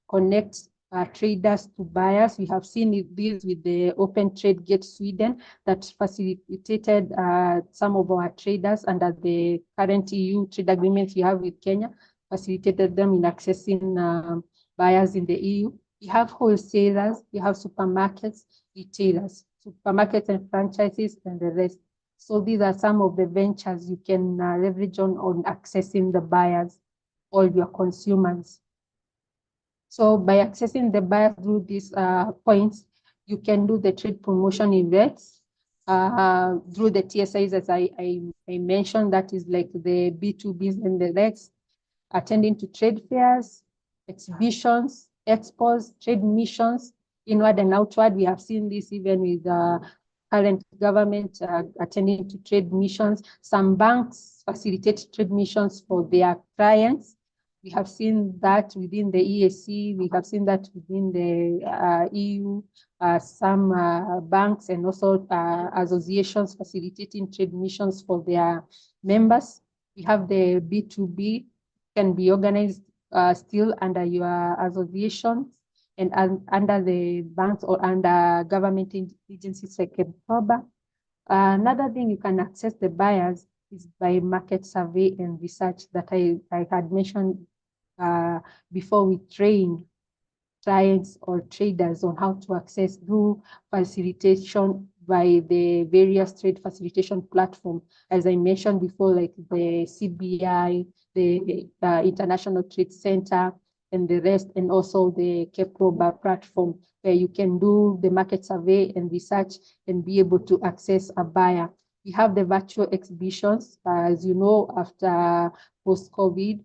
S3: connect traders to buyers. We have seen this with the Open Trade Gate Sweden that facilitated some of our traders under the current EU trade agreement we have with Kenya, facilitated them in accessing buyers in the EU. We have wholesalers, we have supermarkets, retailers, supermarkets and franchises, and the rest. So these are some of the ventures you can leverage on accessing the buyers or your consumers. So by accessing the buyers through these points, you can do the trade promotion events through the TSIs, as I mentioned. That is like the B2Bs and the rest, attending to trade fairs, exhibitions, expos, trade missions, inward and outward. We have seen this even with the current government attending to trade missions. Some banks facilitate trade missions for their clients. We have seen that within the EAC. We have seen that within the EU. Some banks and also associations facilitating trade missions for their members. We have the B2B, can be organized still under your association and under the banks or under government agencies like PROBA. Another thing you can access the buyers is by market survey and research that I had mentioned before. We train clients or traders on how to access through facilitation by the various trade facilitation platform, as I mentioned before, like the CBI, the International Trade Center, and the rest, and also the KEPROBA platform, where you can do the market survey and research and be able to access a buyer. We have the virtual exhibitions. As you know, after post-COVID,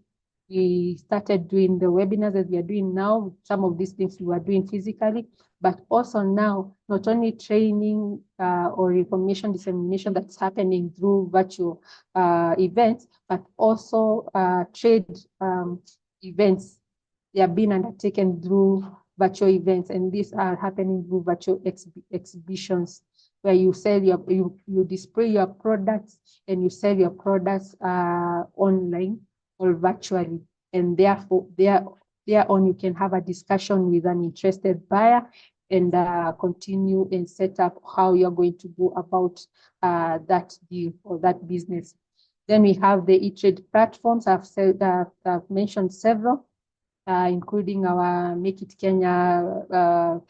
S3: we started doing the webinars that we are doing now. Some of these things we were doing physically, but also now, not only training or information dissemination that's happening through virtual events, but also trade events. They are being undertaken through virtual events, and these are happening through virtual exhibitions, where you sell you display your products and you sell your products online or virtually, and therefore thereon you can have a discussion with an interested buyer and continue and set up how you're going to go about that deal or that business. Then we have the e-trade platforms. I've mentioned several, including our Make It Kenya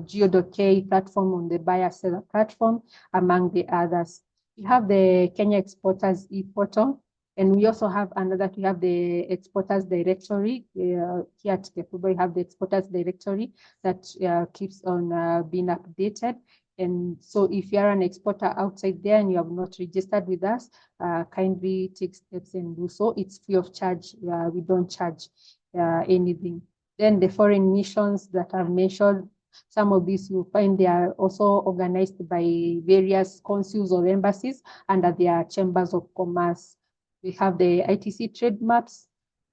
S3: Geo.ke platform on the buyer seller platform, among the others. We have the Kenya Exporters e-portal, and we also have another. We have the Exporters Directory. Here at KEPROBA, we have the Exporters Directory that keeps on being updated. And so if you are an exporter outside there and you have not registered with us, kindly take steps and do so. It's free of charge. We don't charge anything. Then the foreign missions that I've mentioned, some of these you'll find they are also organized by various consuls or embassies under their chambers of commerce. We have the ITC trade maps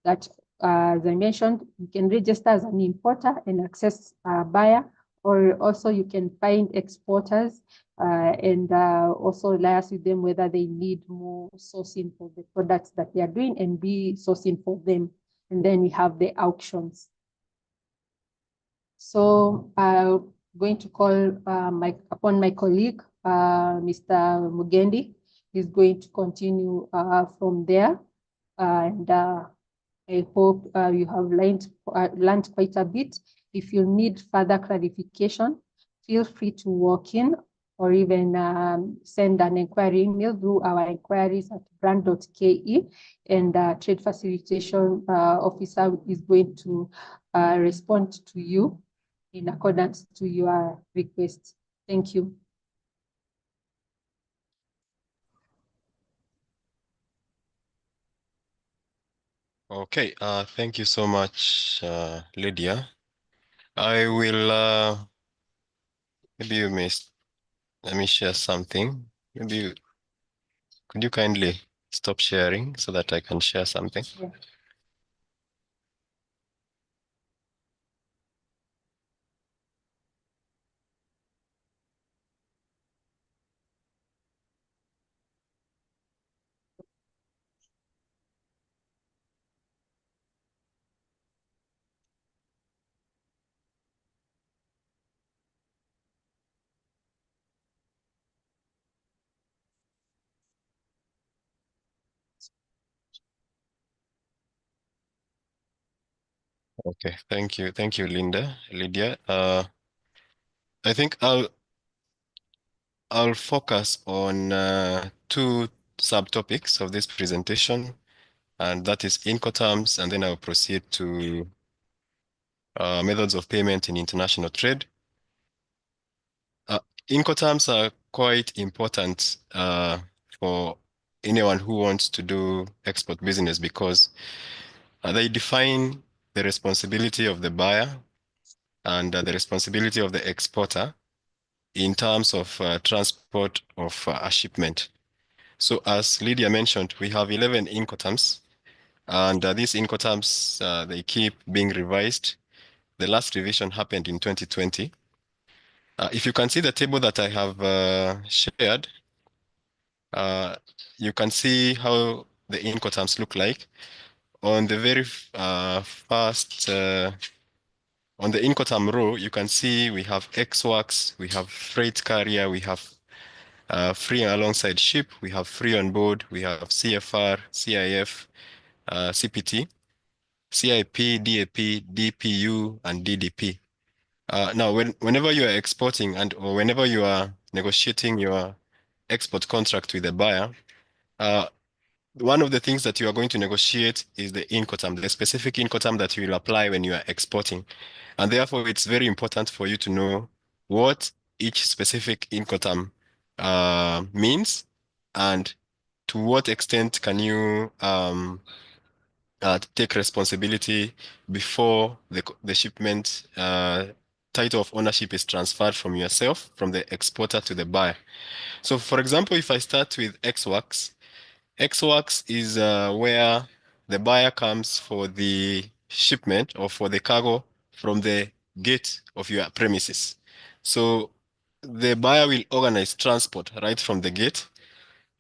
S3: that, as I mentioned, you can register as an importer and access a buyer, or also you can find exporters and also liaise with them whether they need more sourcing for the products that they are doing and be sourcing for them. And then we have the auctions. So I'm going to call upon my colleague, Mr. Mugendi. He's going to continue from there. And I hope you have learned quite a bit. If you need further clarification, feel free to walk in or even send an inquiry email through our inquiries at brand.ke, and Trade Facilitation Officer is going to respond to you in accordance to your request. Thank you.
S4: Okay, thank you so much, Lydia. I will, maybe you may, let me share something. Could you kindly stop sharing so that I can share something?
S3: Yeah.
S4: Okay, thank you. Thank you, Lydia. I think I'll focus on two subtopics of this presentation, and that is Incoterms, and then I'll proceed to methods of payment in international trade. Incoterms are quite important for anyone who wants to do export business because they define the responsibility of the buyer and the responsibility of the exporter in terms of transport of a shipment. So as Lydia mentioned, we have 11 Incoterms, and these Incoterms, they keep being revised. The last revision happened in 2020. If you can see the table that I have shared, you can see how the Incoterms look like. On the very first, on the Incoterm row, you can see we have ex-works, we have freight carrier, we have free alongside ship, we have free on board, we have CFR, CIF, CPT, CIP, DAP, DPU, and DDP. Now, whenever you are exporting or whenever you are negotiating your export contract with a buyer, one of the things that you are going to negotiate is the Incoterm, the specific Incoterm that you will apply when you are exporting. And therefore, it's very important for you to know what each specific Incoterm means and to what extent can you take responsibility before the shipment title of ownership is transferred from yourself, from the exporter to the buyer. So for example, if I start with ex-works, ex-works is where the buyer comes for the shipment or for the cargo from the gate of your premises. So the buyer will organize transport right from the gate,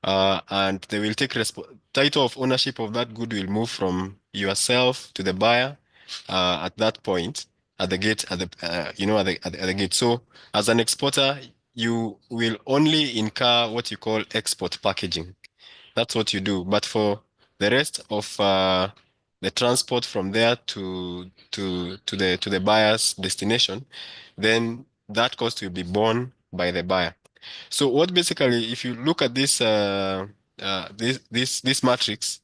S4: and they will take title of ownership of that good will move from yourself to the buyer at that point at the gate at the gate. So as an exporter, you will only incur what you call export packaging. That's what you do. But for the rest of the transport from there to the buyer's destination, then that cost will be borne by the buyer. So what basically, if you look at this this matrix,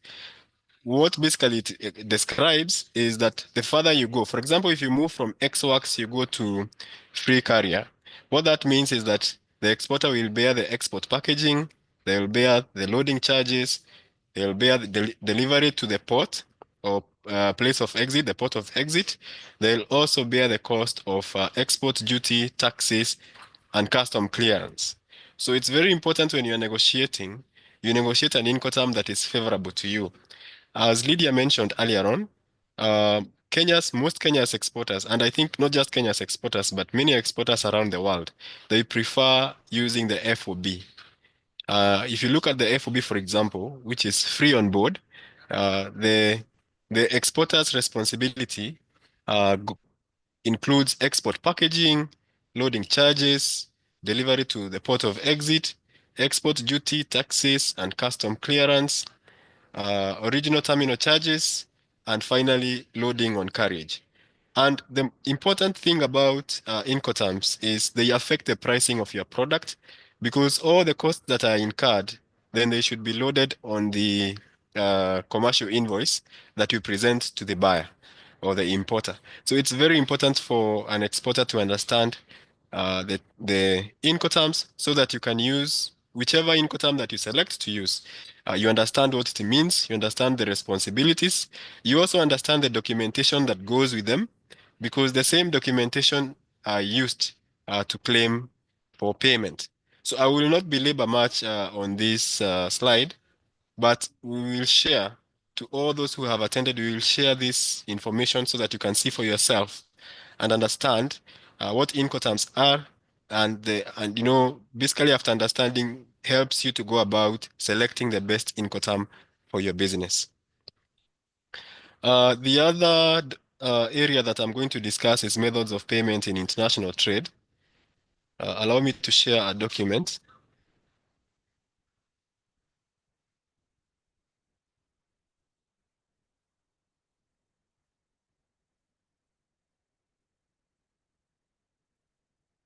S4: what basically it describes is that the further you go, for example, if you move from ex-works, you go to free carrier, what that means is that the exporter will bear the export packaging, they will bear the loading charges, they will bear the delivery to the port or place of exit, the port of exit. They'll also bear the cost of export duty, taxes, and custom clearance. So it's very important when you're negotiating, you negotiate an Incoterm that is favorable to you. As Lydia mentioned earlier on, most Kenya's exporters, and I think not just Kenya's exporters, but many exporters around the world, they prefer using the FOB. If you look at the FOB, for example, which is free on board, the exporter's responsibility includes export packaging, loading charges, delivery to the port of exit, export duty, taxes, and custom clearance, original terminal charges, and finally loading on carriage. And the important thing about Incoterms is they affect the pricing of your product because all the costs that are incurred, then they should be loaded on the commercial invoice that you present to the buyer or the importer. So it's very important for an exporter to understand the Incoterms so that you can use whichever Incoterm that you select to use. You understand what it means, you understand the responsibilities, you also understand the documentation that goes with them, because the same documentation are used to claim for payment. So I will not belabor much on this slide, but we will share to all those who have attended, we will share this information so that you can see for yourself and understand what Incoterms are, and basically after understanding helps you to go about selecting the best Incoterm for your business. The other area that I'm going to discuss is methods of payment in international trade. Allow me to share a document.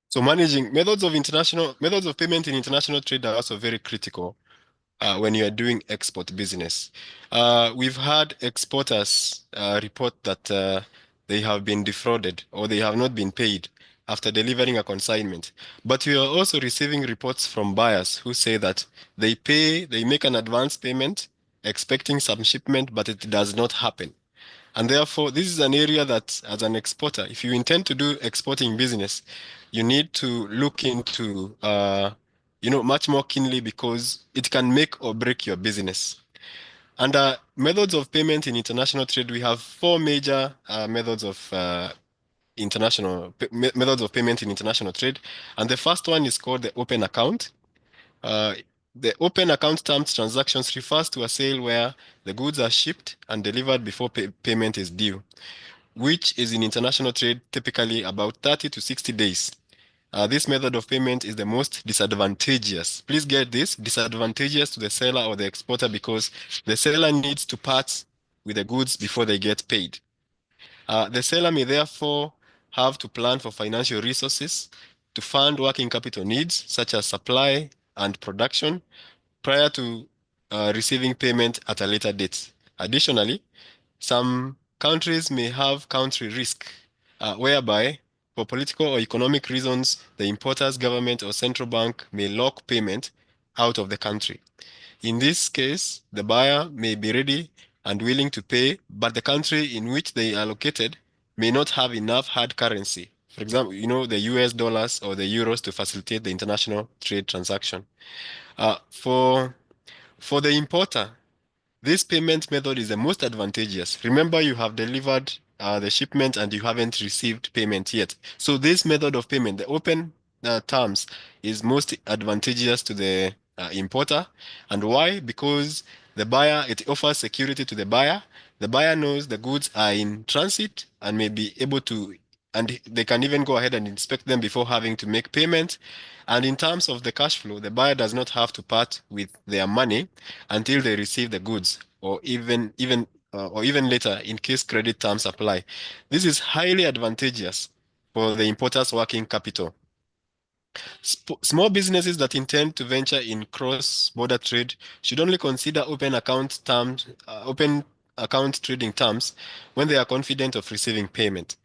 S4: So managing methods of payment in international trade are also very critical when you are doing export business. We've had exporters report that they have been defrauded or they have not been paid after delivering a consignment. But we are also receiving reports from buyers who say that they make an advance payment expecting some shipment, but it does not happen. And therefore, this is an area that, as an exporter, if you intend to do exporting business, you need to look into, much more keenly, because it can make or break your business. Under methods of payment in international trade, we have four major methods of methods of payment in international trade, and the first one is called the open account. The open account terms transactions refers to a sale where the goods are shipped and delivered before payment is due, which is in international trade typically about 30 to 60 days. This method of payment is the most disadvantageous. Please get this, disadvantageous to the seller or the exporter, because the seller needs to part with the goods before they get paid. The seller may therefore have to plan for financial resources to fund working capital needs such as supply and production prior to receiving payment at a later date. Additionally, some countries may have country risk, whereby for political or economic reasons, the importer's government or central bank may lock payment out of the country. In this case, the buyer may be ready and willing to pay, but the country in which they are located may not have enough hard currency. For example, the US dollars or the euros to facilitate the international trade transaction. For the importer, this payment method is the most advantageous. Remember, you have delivered the shipment and you haven't received payment yet. So this method of payment, the open terms, is most advantageous to the importer. And why? Because it offers security to the buyer. The buyer knows the goods are in transit and may be able to, and they can even go ahead and inspect them before having to make payment. And in terms of the cash flow, the buyer does not have to part with their money until they receive the goods, or even later in case credit terms apply. This is highly advantageous for the importer's working capital. Small businesses that intend to venture in cross-border trade should only consider open account trading terms when they are confident of receiving payment.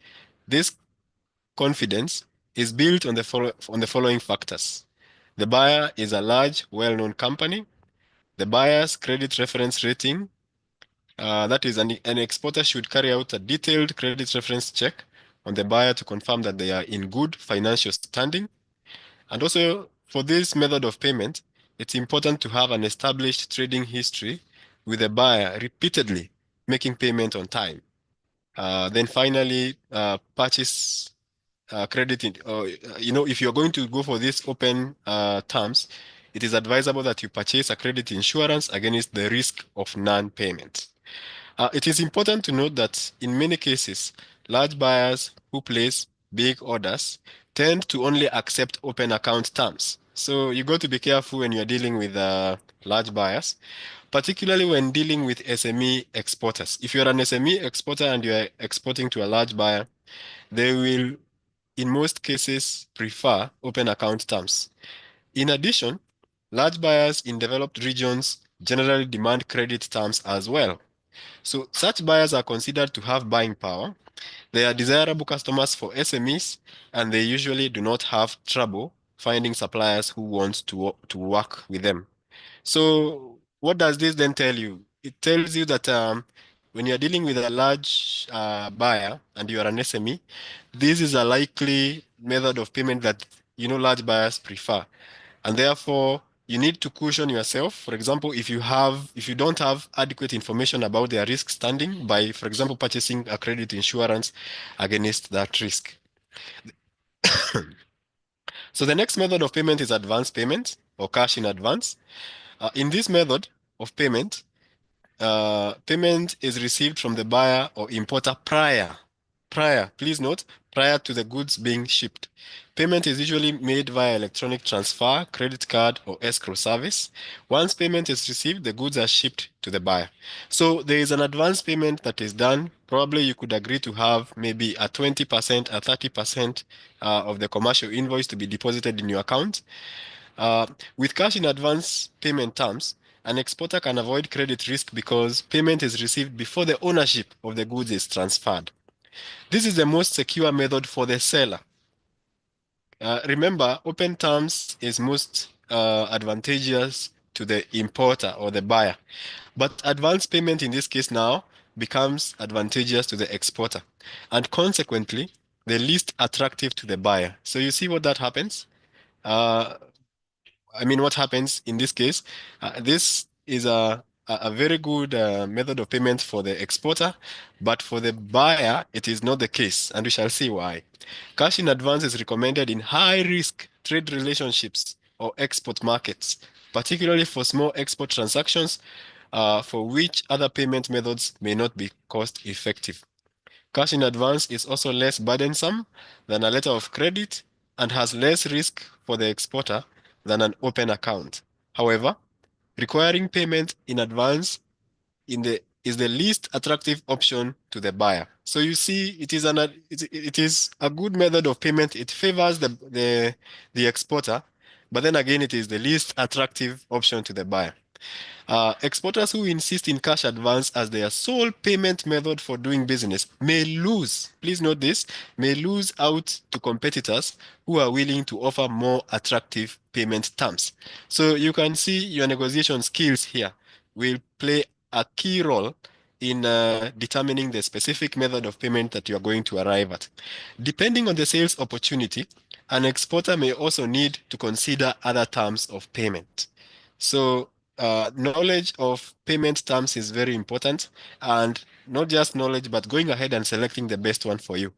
S4: This confidence is built on the following factors. The buyer is a large, well-known company. The buyer's credit reference rating, that is, an exporter should carry out a detailed credit reference check on the buyer to confirm that they are in good financial standing. And also, for this method of payment, it's important to have an established trading history with the buyer repeatedly making payment on time. Then finally, purchase credit. If you're going to go for these open terms, it is advisable that you purchase a credit insurance against the risk of non-payment. It is important to note that in many cases, large buyers who place big orders tend to only accept open account terms. So you got to be careful when you're dealing with large buyers, particularly when dealing with SME exporters. If you're an SME exporter and you're exporting to a large buyer, they will, in most cases, prefer open account terms. In addition, large buyers in developed regions generally demand credit terms as well. So such buyers are considered to have buying power. They are desirable customers for SMEs, and they usually do not have trouble finding suppliers who want to work with them. So what does this then tell you? It tells you that when you're dealing with a large buyer and you are an SME, this is a likely method of payment that large buyers prefer. And therefore, you need to cushion yourself. For example, if you don't have adequate information about their risk standing by, for example, purchasing a credit insurance against that risk. So the next method of payment is advance payment or cash in advance. In this method of payment, payment is received from the buyer or importer prior, please note, prior to the goods being shipped. Payment is usually made via electronic transfer, credit card, or escrow service. Once payment is received, the goods are shipped to the buyer. So there is an advance payment that is done. Probably you could agree to have maybe a 20%, a 30% of the commercial invoice to be deposited in your account. With cash in advance payment terms, an exporter can avoid credit risk because payment is received before the ownership of the goods is transferred. This is the most secure method for the seller. Remember, open terms is most advantageous to the importer or the buyer, but advance payment in this case now becomes advantageous to the exporter, and consequently, the least attractive to the buyer. So you see what that happens? What happens in this case? This is a very good method of payment for the exporter, but for the buyer, it is not the case, and we shall see why. Cash in advance is recommended in high-risk trade relationships or export markets, particularly for small export transactions for which other payment methods may not be cost-effective. Cash in advance is also less burdensome than a letter of credit and has less risk for the exporter than an open account. However, requiring payment in advance is the least attractive option to the buyer. So you see, it is a good method of payment. It favors the exporter, but then again, it is the least attractive option to the buyer. Exporters who insist in cash advance as their sole payment method for doing business may lose, please note this, may lose out to competitors who are willing to offer more attractive payment terms. So you can see your negotiation skills here will play a key role in determining the specific method of payment that you are going to arrive at. Depending on the sales opportunity, an exporter may also need to consider other terms of payment. So knowledge of payment terms is very important, and not just knowledge, but going ahead and selecting the best one for you.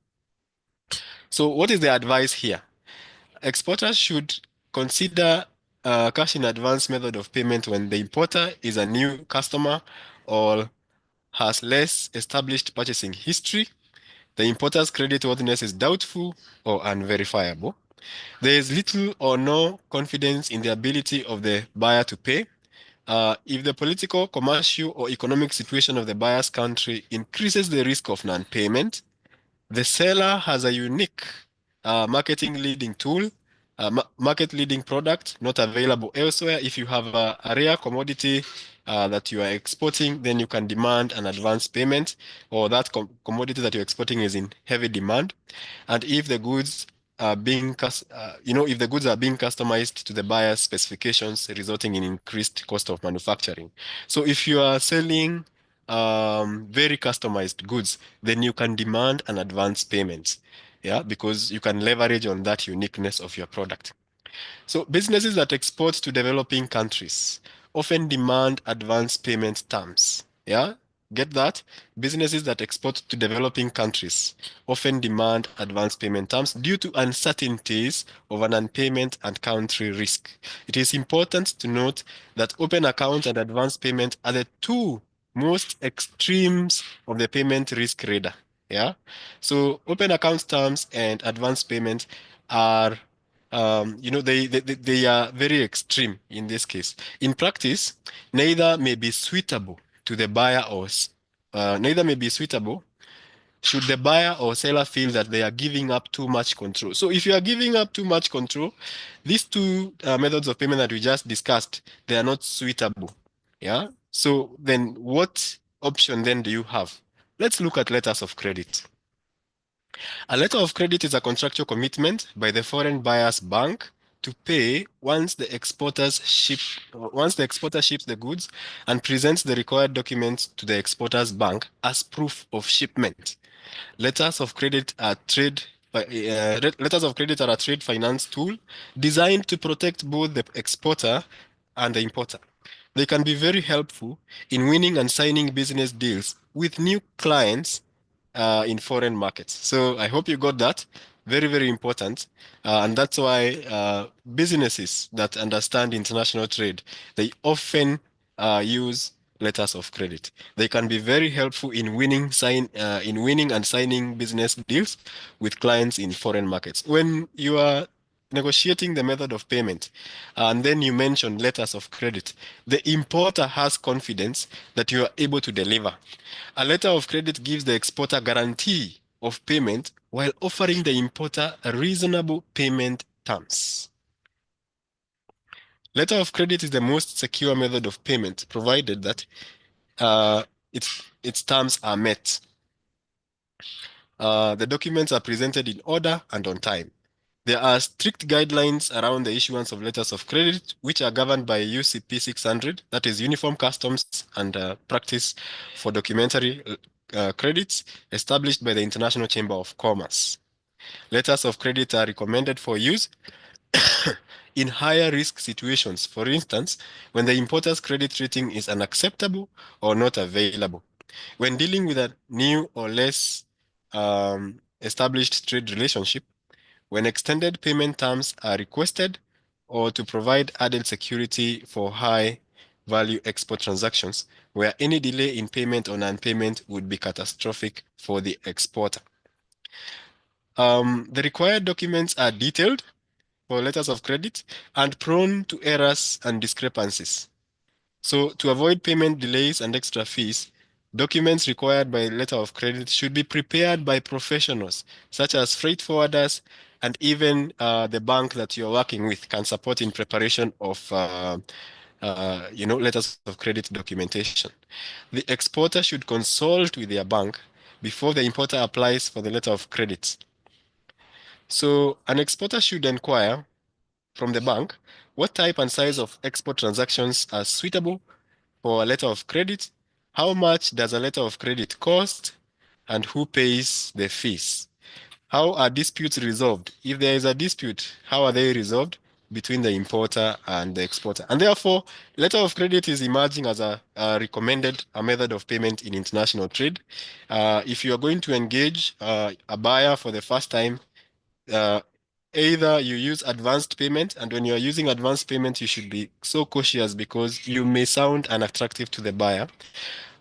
S4: So what is the advice here? Exporters should consider cash in advance method of payment when the importer is a new customer or has less established purchasing history, the importer's creditworthiness is doubtful or unverifiable, there is little or no confidence in the ability of the buyer to pay, if the political, commercial, or economic situation of the buyer's country increases the risk of non-payment, the seller has a unique marketing leading tool, market leading product not available elsewhere. If you have a rare commodity that you are exporting, then you can demand an advance payment, or that commodity that you're exporting is in heavy demand. And if the goods are being, if the goods are being customized to the buyer's specifications, resulting in increased cost of manufacturing. So if you are selling very customized goods, then you can demand an advance payment, because you can leverage on that uniqueness of your product. So businesses that export to developing countries often demand advance payment terms. Get that? Businesses that export to developing countries often demand advance payment terms due to uncertainties of an unpayment and country risk. It is important to note that open account and advance payment are the two most extremes of the payment risk radar. So open account terms and advance payment are they are very extreme in this case. In practice, neither may be suitable to the buyer or should the buyer or seller feel that they are giving up too much control. So if you are giving up too much control, these two methods of payment that we just discussed, they are not suitable. So then what option then do you have? Let's look at letters of credit. A letter of credit is a contractual commitment by the foreign buyer's bank to pay once the exporter ships the goods and presents the required documents to the exporter's bank as proof of shipment. Letters of credit are a trade finance tool designed to protect both the exporter and the importer. They can be very helpful in winning and signing business deals with new clients in foreign markets. So I hope you got that. Very, very important. And that's why businesses that understand international trade, they often use letters of credit. They can be very helpful in winning and signing business deals with clients in foreign markets. When you are negotiating the method of payment, and then you mention letters of credit, the importer has confidence that you are able to deliver. A letter of credit gives the exporter guarantee of payment while offering the importer a reasonable payment terms. Letter of credit is the most secure method of payment, provided that its terms are met. The documents are presented in order and on time. There are strict guidelines around the issuance of letters of credit, which are governed by UCP 600, that is Uniform Customs and Practice for Documentary Credits, established by the International Chamber of Commerce. Letters of credit are recommended for use in higher risk situations, for instance, when the importer's credit rating is unacceptable or not available. When dealing with a new or less established trade relationship, when extended payment terms are requested, or to provide added security for high value export transactions, where any delay in payment or non-payment would be catastrophic for the exporter. The required documents are detailed for letters of credit and prone to errors and discrepancies. So to avoid payment delays and extra fees, documents required by letter of credit should be prepared by professionals, such as freight forwarders, and even the bank that you're working with can support in preparation of letters of credit documentation. The exporter should consult with their bank before the importer applies for the letter of credit. So an exporter should inquire from the bank what type and size of export transactions are suitable for a letter of credit, how much does a letter of credit cost, and who pays the fees. How are disputes resolved? If there is a dispute, how are they resolved between the importer and the exporter? And therefore, letter of credit is emerging as a recommended method of payment in international trade. If you are going to engage a buyer for the first time, either you use advanced payment, and when you are using advanced payment, you should be so cautious because you may sound unattractive to the buyer.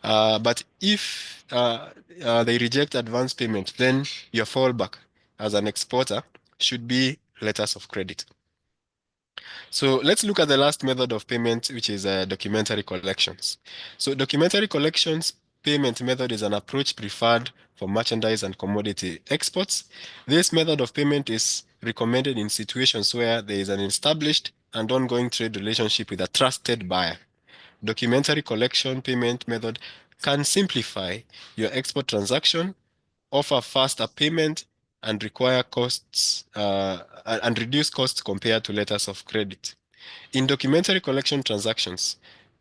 S4: But if they reject advance payment, then your fallback as an exporter should be letters of credit. So let's look at the last method of payment, which is documentary collections. So documentary collections payment method is an approach preferred for merchandise and commodity exports. This method of payment is recommended in situations where there is an established and ongoing trade relationship with a trusted buyer. Documentary collection payment method can simplify your export transaction, offer faster payment, and require costs and reduce costs compared to letters of credit. In documentary collection transactions,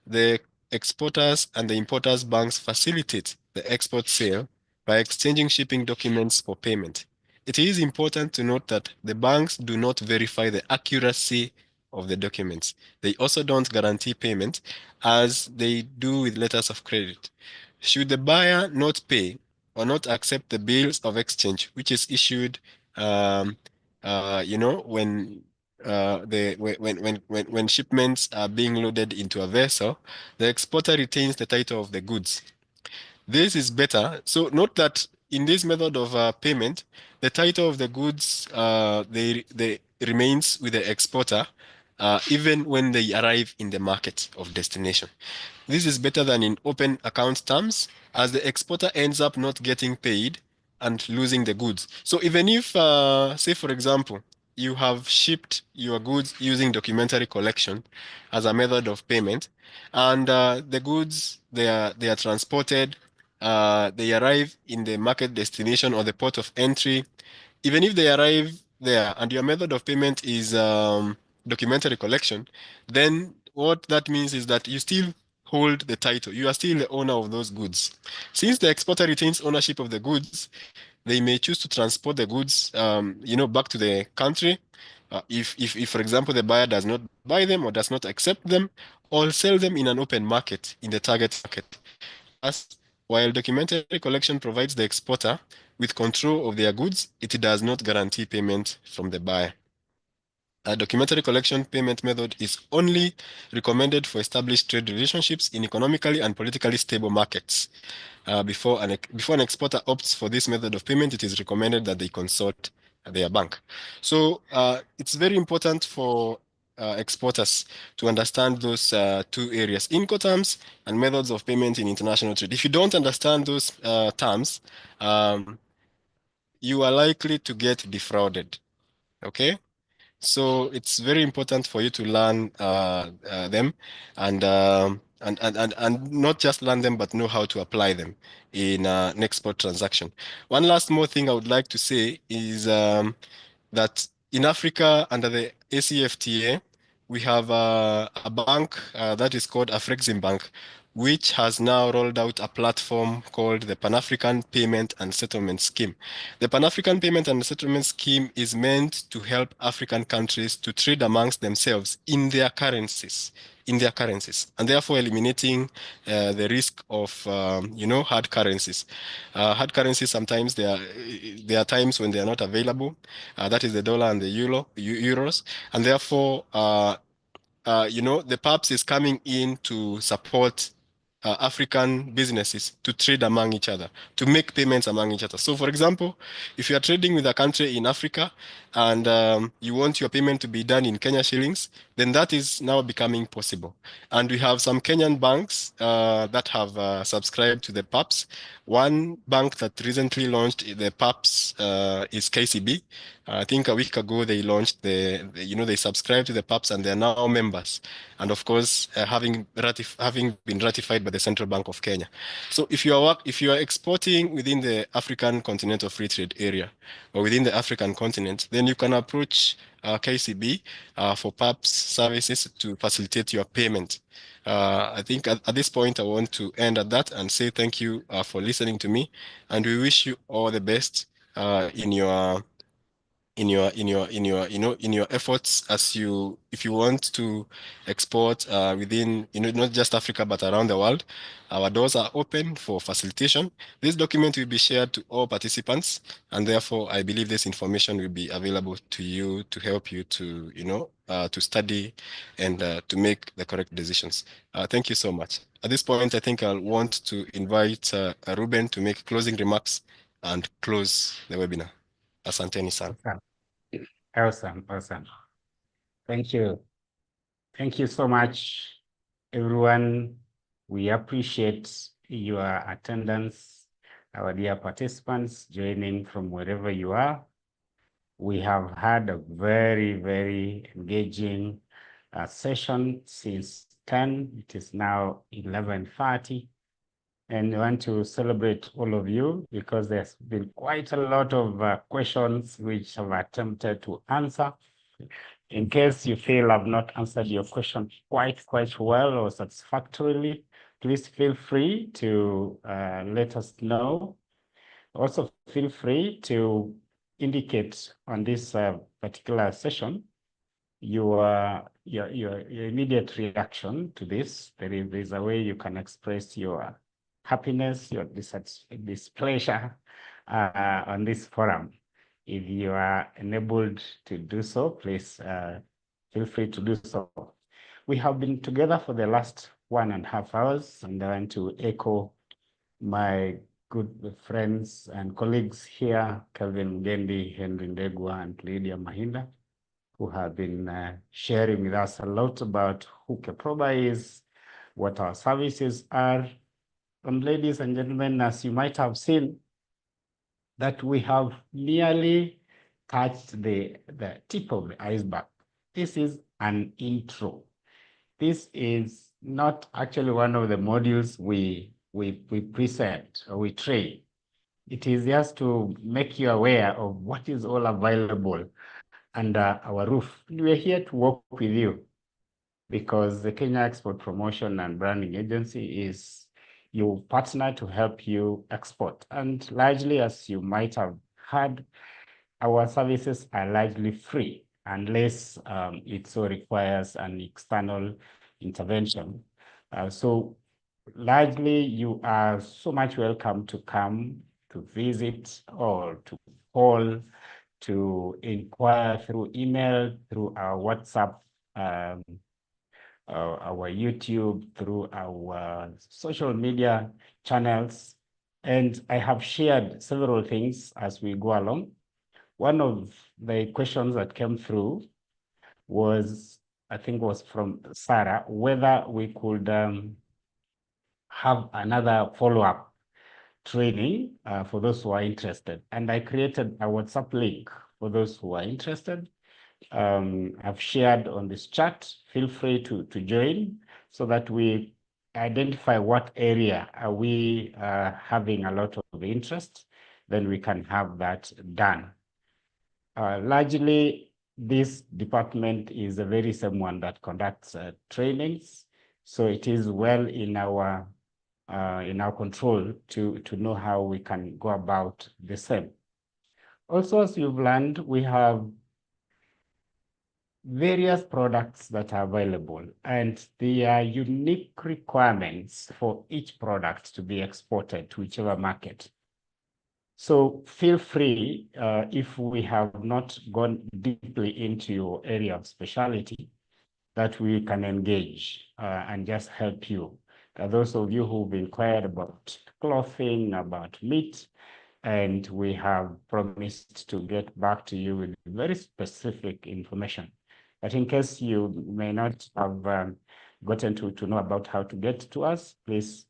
S4: the exporters and the importers banks facilitate the export sale by exchanging shipping documents for payment. It is important to note that the banks do not verify the accuracy of the documents. They also don't guarantee payment as they do with letters of credit. Should the buyer not pay or not accept the bills of exchange, which is issued, when shipments are being loaded into a vessel, the exporter retains the title of the goods. This is better. So note that in this method of payment, the title of the goods they remains with the exporter even when they arrive in the market of destination. This is better than in open account terms, as the exporter ends up not getting paid and losing the goods. So even if, say for example, you have shipped your goods using documentary collection as a method of payment, and the goods they are transported, they arrive in the market destination or the port of entry. Even if they arrive there and your method of payment is documentary collection, then what that means is that you still hold the title. You are still the owner of those goods. Since the exporter retains ownership of the goods, they may choose to transport the goods, back to the country. If, for example, the buyer does not buy them or does not accept them, or sell them in an open market in the target market. Thus, while documentary collection provides the exporter with control of their goods, it does not guarantee payment from the buyer. A documentary collection payment method is only recommended for established trade relationships in economically and politically stable markets. Before an exporter opts for this method of payment, it is recommended that they consult their bank. So it's very important for exporters to understand those two areas, Incoterms and methods of payment in international trade. If you don't understand those terms, you are likely to get defrauded. Okay? So it's very important for you to learn them and not just learn them, but know how to apply them in an export transaction. One last more thing I would like to say is that in Africa, under the ACFTA, we have a bank that is called Afreximbank, which has now rolled out a platform called the Pan-African Payment and Settlement Scheme. The Pan-African Payment and Settlement Scheme is meant to help African countries to trade amongst themselves in their currencies, and therefore eliminating the risk of hard currencies. Hard currencies, sometimes there are times when they are not available. That is the dollar and the euros, and therefore the PAPS is coming in to support African businesses to trade among each other, to make payments among each other. So, for example, if you are trading with a country in Africa and you want your payment to be done in Kenya shillings, then that is now becoming possible. And we have some Kenyan banks that have subscribed to the PAPS. One bank that recently launched the PAPS is KCB. I think a week ago they launched they subscribed to the PAPS and they are now members. And of course, having been ratified by the Central Bank of Kenya. So if you are exporting within the African Continental Free Trade Area or within the African continent, then you can approach KCB for PAPS services to facilitate your payment. I think at this point I want to end at that and say thank you for listening to me, and we wish you all the best in your efforts if you want to export within not just Africa but around the world. Our doors are open for facilitation. This document will be shared to all participants, and therefore I believe this information will be available to you to help you to to study and to make the correct decisions. Thank you so much. At this point, I think I'll want to invite Ruben to make closing remarks and close the webinar. Asanteni sana.
S1: Awesome. Thank you. Thank you so much, everyone. We appreciate your attendance, our dear participants joining from wherever you are. We have had a very, very engaging session since 10. It is now 11:30. And I want to celebrate all of you because there's been quite a lot of questions which I've attempted to answer. In case you feel I've not answered your question quite well or satisfactorily, please feel free to let us know. Also, feel free to indicate on this particular session your immediate reaction to this. There is a way you can express your happiness, your displeasure on this forum. If you are enabled to do so, please feel free to do so. We have been together for the last 1.5 hours, and I want to echo my good friends and colleagues here, Kelvin Gendi, Henry Ndegwa, and Lydia Mahinda, who have been sharing with us a lot about who Keproba is, what our services are. And ladies and gentlemen, as you might have seen, that we have nearly touched the tip of the iceberg. This is an intro. This is not actually one of the modules we present or we train. It is just to make you aware of what is all available under our roof. We're here to work with you because the Kenya Export Promotion and Branding Agency is your partner to help you export. And largely, as you might have heard, our services are largely free unless it so requires an external intervention. So largely, you are so much welcome to come to visit or to call, to inquire through email, through our WhatsApp, our YouTube, through our social media channels. And I have shared several things as we go along. One of the questions that came through was, I think was from Sarah, whether we could have another follow-up training for those who are interested. And I created a WhatsApp link for those who are interested. I've shared on this chat. Feel free to join so that we identify what area are we having a lot of interest, then we can have that done. Largely, this department is the very same one that conducts trainings, so it is well in our control to know how we can go about the same. Also, as you've learned, we have various products that are available, and there are unique requirements for each product to be exported to whichever market. So feel free, if we have not gone deeply into your area of specialty, that we can engage and just help you. Those of you who've inquired about clothing, about meat, and we have promised to get back to you with very specific information. But in case you may not have gotten to know about how to get to us, please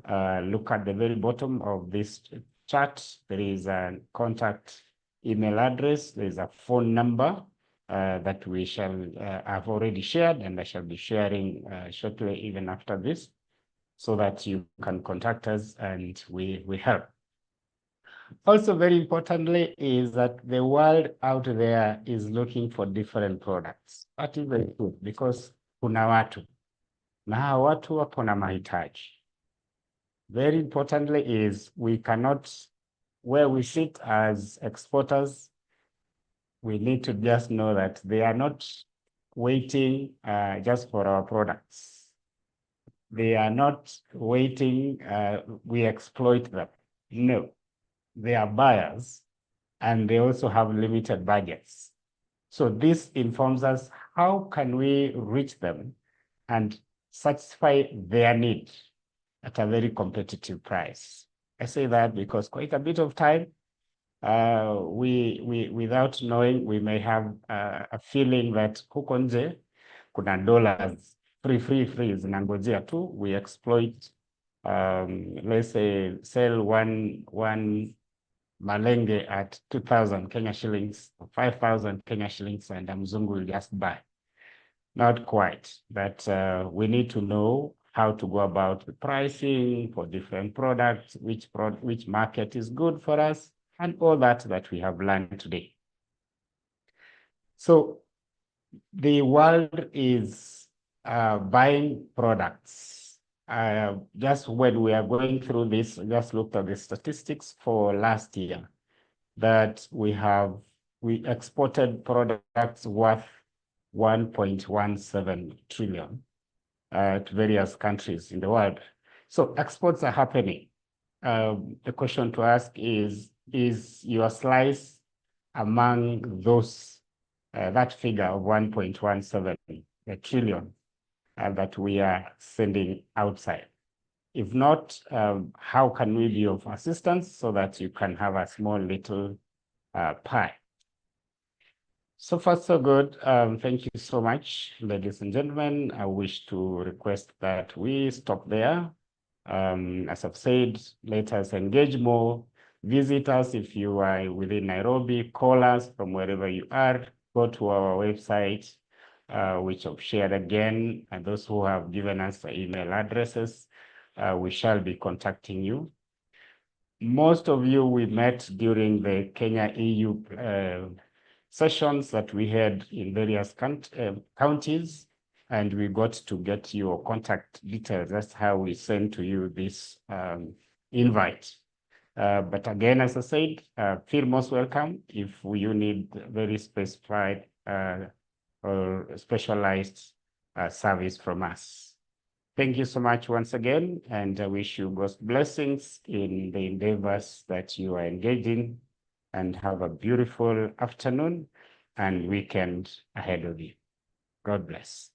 S1: look at the very bottom of this chat. There is a contact email address. There is a phone number that we shall have already shared, and I shall be sharing shortly even after this, so that you can contact us and we help. Also, very importantly, is that the world out there is looking for different products. That is very good, because kuna watu na hawa watu wako na mahitaji. Very importantly is we cannot, where we sit as exporters, we need to just know that they are not waiting just for our products. They are not waiting, we exploit them. No. They are buyers, and they also have limited budgets. So this informs us, how can we reach them and satisfy their need at a very competitive price? I say that because quite a bit of time, without knowing, we may have a feeling that huko nje kuna dollars free zinangojea tu. We exploit, let's say, sell one malenge at 2,000 Kenya shillings, 5,000 Kenya shillings, and Mzungu will just buy. Not quite, but we need to know how to go about the pricing for different products, which market is good for us, and all that we have learned today. So the world is buying products. Just when we are going through this, just looked at the statistics for last year, that we exported products worth 1.17 trillion to various countries in the world. So exports are happening. The question to ask is your slice among those, that figure of 1.17 trillion that we are sending outside? If not, how can we be of assistance so that you can have a small little pie? So far, so good. Thank you so much, ladies and gentlemen. I wish to request that we stop there. As I've said, let us engage more. Visit us if you are within Nairobi. Call us from wherever you are. Go to our website, which I've shared again, and those who have given us the email addresses, we shall be contacting you. Most of you we met during the Kenya EU sessions that we had in various counties, and we got to get your contact details. That's how we send to you this invite. But again, as I said, feel most welcome if you need very specified or specialized service from us. Thank you so much once again, and I wish you God's blessings in the endeavors that you are engaged in, and have a beautiful afternoon and weekend ahead of you. God bless.